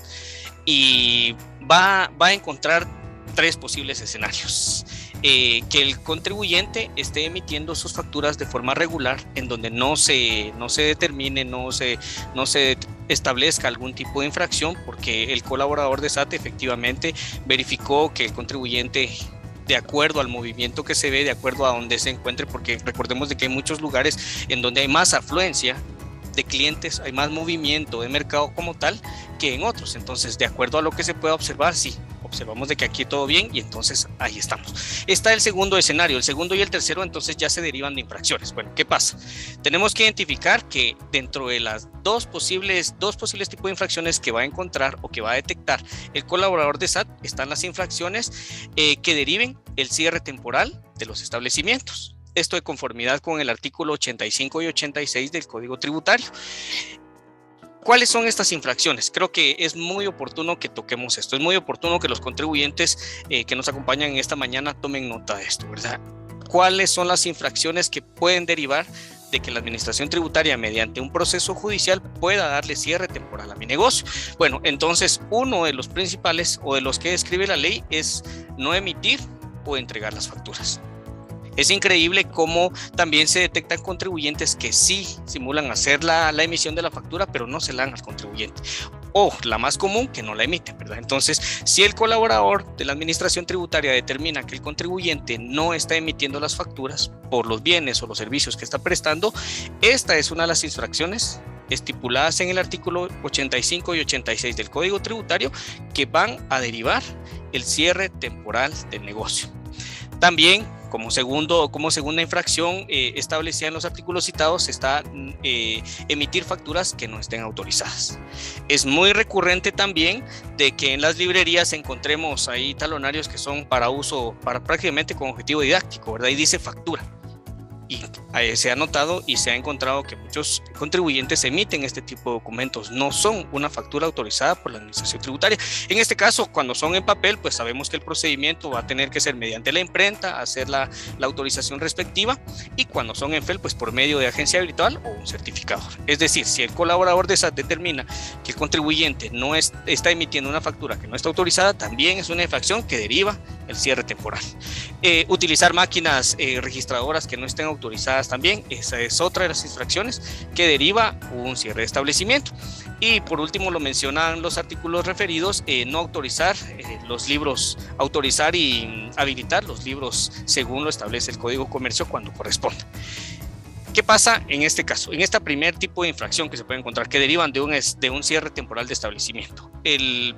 y va a encontrar tres posibles escenarios. Que el contribuyente esté emitiendo sus facturas de forma regular, en donde no se determine, no se establezca algún tipo de infracción, porque el colaborador de SAT efectivamente verificó que el contribuyente, de acuerdo al movimiento que se ve, de acuerdo a donde se encuentre, porque recordemos de que hay muchos lugares en donde hay más afluencia de clientes, hay más movimiento de mercado como tal que en otros. Entonces, de acuerdo a lo que se pueda observar, sí, observamos de que aquí todo bien y entonces ahí estamos. Está el segundo escenario, el segundo y el tercero entonces ya se derivan de infracciones. Bueno, ¿qué pasa? Tenemos que identificar que dentro de las dos posibles tipos de infracciones que va a encontrar o que va a detectar el colaborador de SAT están las infracciones que deriven el cierre temporal de los establecimientos. Esto de conformidad con el artículo 85 y 86 del Código Tributario. ¿Cuáles son estas infracciones? Creo que es muy oportuno que toquemos esto. Es muy oportuno que los contribuyentes que nos acompañan en esta mañana tomen nota de esto, ¿verdad? ¿Cuáles son las infracciones que pueden derivar de que la administración tributaria, mediante un proceso judicial, pueda darle cierre temporal a mi negocio? Bueno, entonces uno de los principales o de los que describe la ley es no emitir o entregar las facturas. Es increíble cómo también se detectan contribuyentes que sí simulan hacer la emisión de la factura, pero no se la dan al contribuyente. O la más común, que no la emiten, ¿verdad? Entonces, si el colaborador de la administración tributaria determina que el contribuyente no está emitiendo las facturas por los bienes o los servicios que está prestando, esta es una de las infracciones estipuladas en el artículo 85 y 86 del Código Tributario que van a derivar el cierre temporal del negocio. También, como segunda infracción establecida en los artículos citados, está emitir facturas que no estén autorizadas. Es muy recurrente también de que en las librerías encontremos ahí talonarios que son para prácticamente con objetivo didáctico, ¿verdad? Y dice factura. Y se ha notado y se ha encontrado que muchos contribuyentes emiten este tipo de documentos, no son una factura autorizada por la administración tributaria. En este caso, cuando son en papel, pues sabemos que el procedimiento va a tener que ser mediante la imprenta, hacer la autorización respectiva, y cuando son en FEL, pues por medio de agencia virtual o un certificador. Es decir, si el colaborador de SAT determina que el contribuyente no está emitiendo una factura que no está autorizada, también es una infracción que deriva el cierre temporal. Utilizar máquinas registradoras que no estén autorizadas también, esa es otra de las infracciones que deriva un cierre de establecimiento. Y por último, lo mencionan los artículos referidos, no autorizar los libros, autorizar y habilitar los libros según lo establece el Código de Comercio cuando corresponda. ¿Qué pasa en este caso? En este primer tipo de infracción que se puede encontrar, que derivan de un cierre temporal de establecimiento.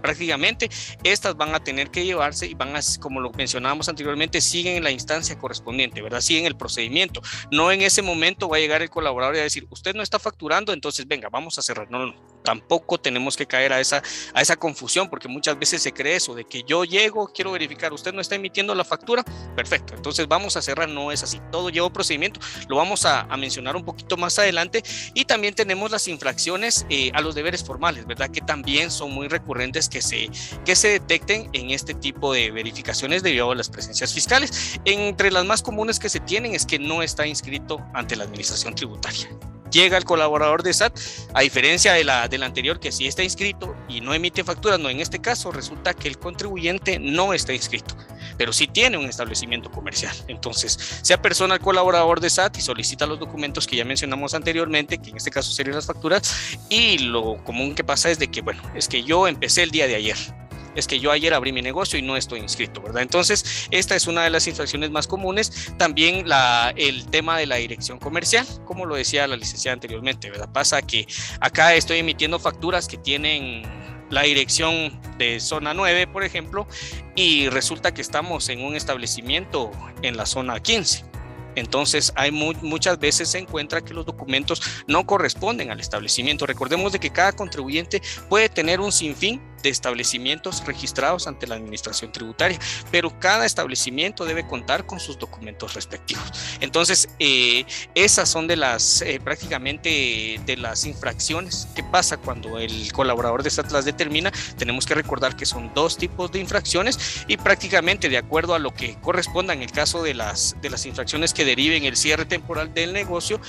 Prácticamente estas van a tener que llevarse y como lo mencionábamos anteriormente, siguen en la instancia correspondiente, ¿verdad? Siguen el procedimiento. No en ese momento va a llegar el colaborador y a decir, usted no está facturando, entonces venga, vamos a cerrar. No. Tampoco tenemos que caer a esa confusión, porque muchas veces se cree eso, de que yo llego, quiero verificar, usted no está emitiendo la factura, perfecto, entonces vamos a cerrar. No es así, todo lleva procedimiento, lo vamos a mencionar un poquito más adelante. Y también tenemos las infracciones a los deberes formales, ¿verdad? Que también son muy recurrentes que se detecten en este tipo de verificaciones debido a las presencias fiscales. Entre las más comunes que se tienen es que no está inscrito ante la administración tributaria. Llega el colaborador de SAT, a diferencia de la anterior, que sí está inscrito y no emite facturas. No, en este caso resulta que el contribuyente no está inscrito, pero sí tiene un establecimiento comercial. Entonces, se apersona al colaborador de SAT y solicita los documentos que ya mencionamos anteriormente, que en este caso serían las facturas, y lo común que pasa es de que, bueno, es que yo empecé el día de ayer. es que yo ayer abrí mi negocio y no estoy inscrito, ¿verdad? Entonces, esta es una de las infracciones más comunes. También el tema de la dirección comercial, como lo decía la licenciada anteriormente, ¿verdad? Pasa que acá estoy emitiendo facturas que tienen la dirección de zona 9, por ejemplo, y resulta que estamos en un establecimiento en la zona 15. Entonces, muchas veces se encuentra que los documentos no corresponden al establecimiento. Recordemos de que cada contribuyente puede tener un sinfín de establecimientos registrados ante la administración tributaria, pero cada establecimiento debe contar con sus documentos respectivos. Entonces, esas son prácticamente de las infracciones que pasa cuando el colaborador de SAT las determina. Tenemos que recordar que son dos tipos de infracciones y prácticamente de acuerdo a lo que corresponda en el caso de las infracciones que deriven el cierre temporal del negocio,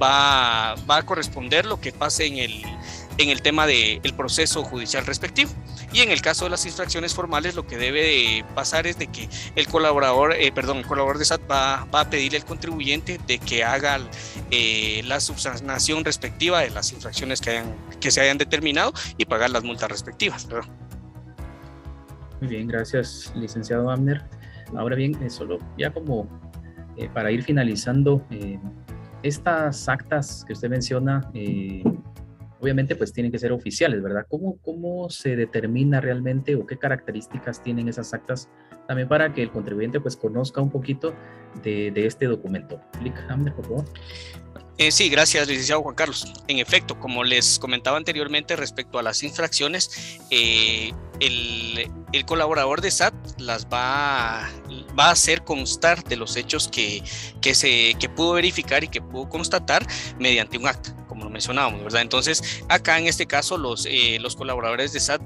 va a corresponder lo que pase en el tema del proceso judicial respectivo. Y en el caso de las infracciones formales, lo que debe de pasar es de que el colaborador de SAT va a pedirle al contribuyente de que haga la subsanación respectiva de las infracciones que se hayan determinado y pagar las multas respectivas, ¿verdad? Muy bien, gracias, licenciado Abner. Ahora bien, solo ya como para ir finalizando, estas actas que usted menciona, obviamente pues tienen que ser oficiales, ¿verdad? ¿Cómo se determina realmente o qué características tienen esas actas también para que el contribuyente pues conozca un poquito de este documento? Abner, por favor. Sí, gracias, licenciado Juan Carlos. En efecto, como les comentaba anteriormente respecto a las infracciones, el colaborador de SAT las va a hacer constar de los hechos que pudo verificar y que pudo constatar mediante un acta, como lo mencionábamos, ¿verdad? Entonces, acá en este caso, los colaboradores de SAT,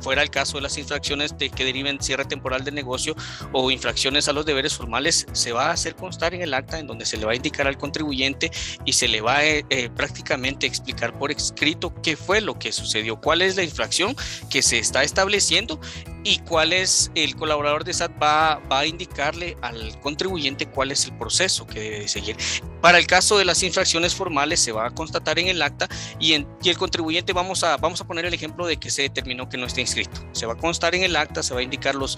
fuera el caso de las infracciones que deriven cierre temporal de negocio o infracciones a los deberes formales, se va a hacer constar en el acta en donde se le va a indicar al contribuyente y se le va a prácticamente explicar por escrito qué fue lo que sucedió, cuál es la infracción que se está estableciendo y cuál es el colaborador de SAT va a indicarle al contribuyente cuál es el proceso que debe de seguir. Para el caso de las infracciones formales se va a constatar en el acta y el contribuyente, vamos a poner el ejemplo de que se determinó que no está inscrito. Se va a constar en el acta, se va a indicar los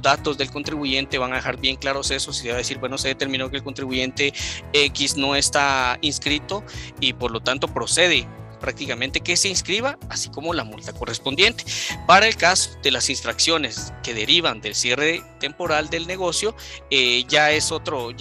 datos del contribuyente, van a dejar bien claros eso, se va a decir, bueno, se determinó que el contribuyente X no está inscrito y por lo tanto procede prácticamente que se inscriba, así como la multa correspondiente. Para el caso de las infracciones que derivan del cierre temporal del negocio, ya es otro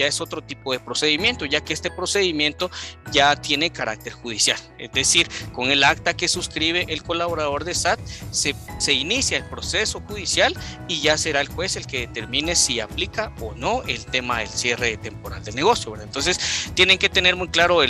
tipo de procedimiento, ya que este procedimiento ya tiene carácter judicial. Es decir, con el acta que suscribe el colaborador de SAT, se inicia el proceso judicial y ya será el juez el que determine si aplica o no el tema del cierre temporal del negocio, ¿verdad? Entonces, tienen que tener muy claro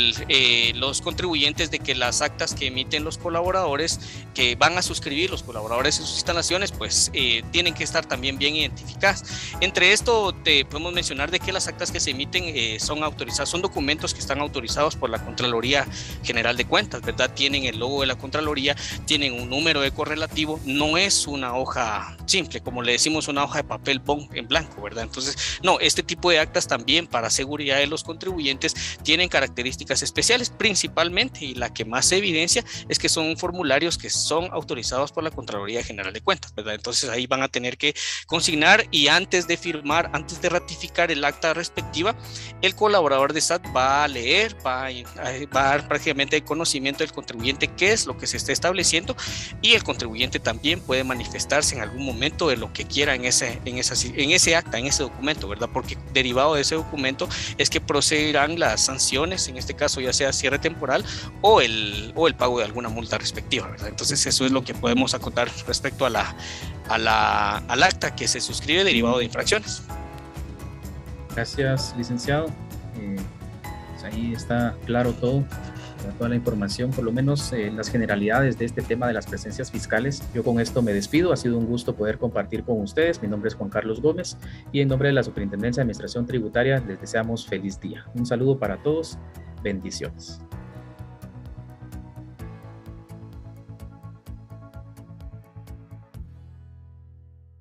los contribuyentes de que las actas que emiten los colaboradores que van a suscribir los colaboradores en sus instalaciones, pues tienen que estar también bien identificadas. Entre esto te podemos mencionar de que las actas que se emiten son autorizadas, son documentos que están autorizados por la Contraloría General de Cuentas, ¿verdad? Tienen el logo de la Contraloría, tienen un número de correlativo, no es una hoja simple, como le decimos, una hoja de papel bond en blanco, ¿verdad? Entonces, no, este tipo de actas también para seguridad de los contribuyentes tienen características especiales, principalmente, y la que más se evidencia es que son formularios que son autorizados por la Contraloría General de Cuentas, ¿verdad? Entonces ahí van a tener que consignar y antes de firmar, antes de ratificar el acta respectiva, el colaborador de SAT va a leer, va a dar prácticamente el conocimiento del contribuyente qué es lo que se está estableciendo y el contribuyente también puede manifestarse en algún momento de lo que quiera en ese acta, en ese documento, ¿verdad? Porque derivado de ese documento es que procederán las sanciones, en este caso ya sea cierre temporal o el pago de alguna multa respectiva, ¿verdad? Entonces eso es lo que podemos acotar respecto al acta que se suscribe derivado de infracciones. Gracias, licenciado. Pues ahí está claro todo, toda la información, por lo menos las generalidades de este tema de las presencias fiscales. Yo con esto me despido, ha sido un gusto poder compartir con ustedes. Mi nombre es Juan Carlos Gómez y en nombre de la Superintendencia de Administración Tributaria les deseamos feliz día. Un saludo para todos, bendiciones.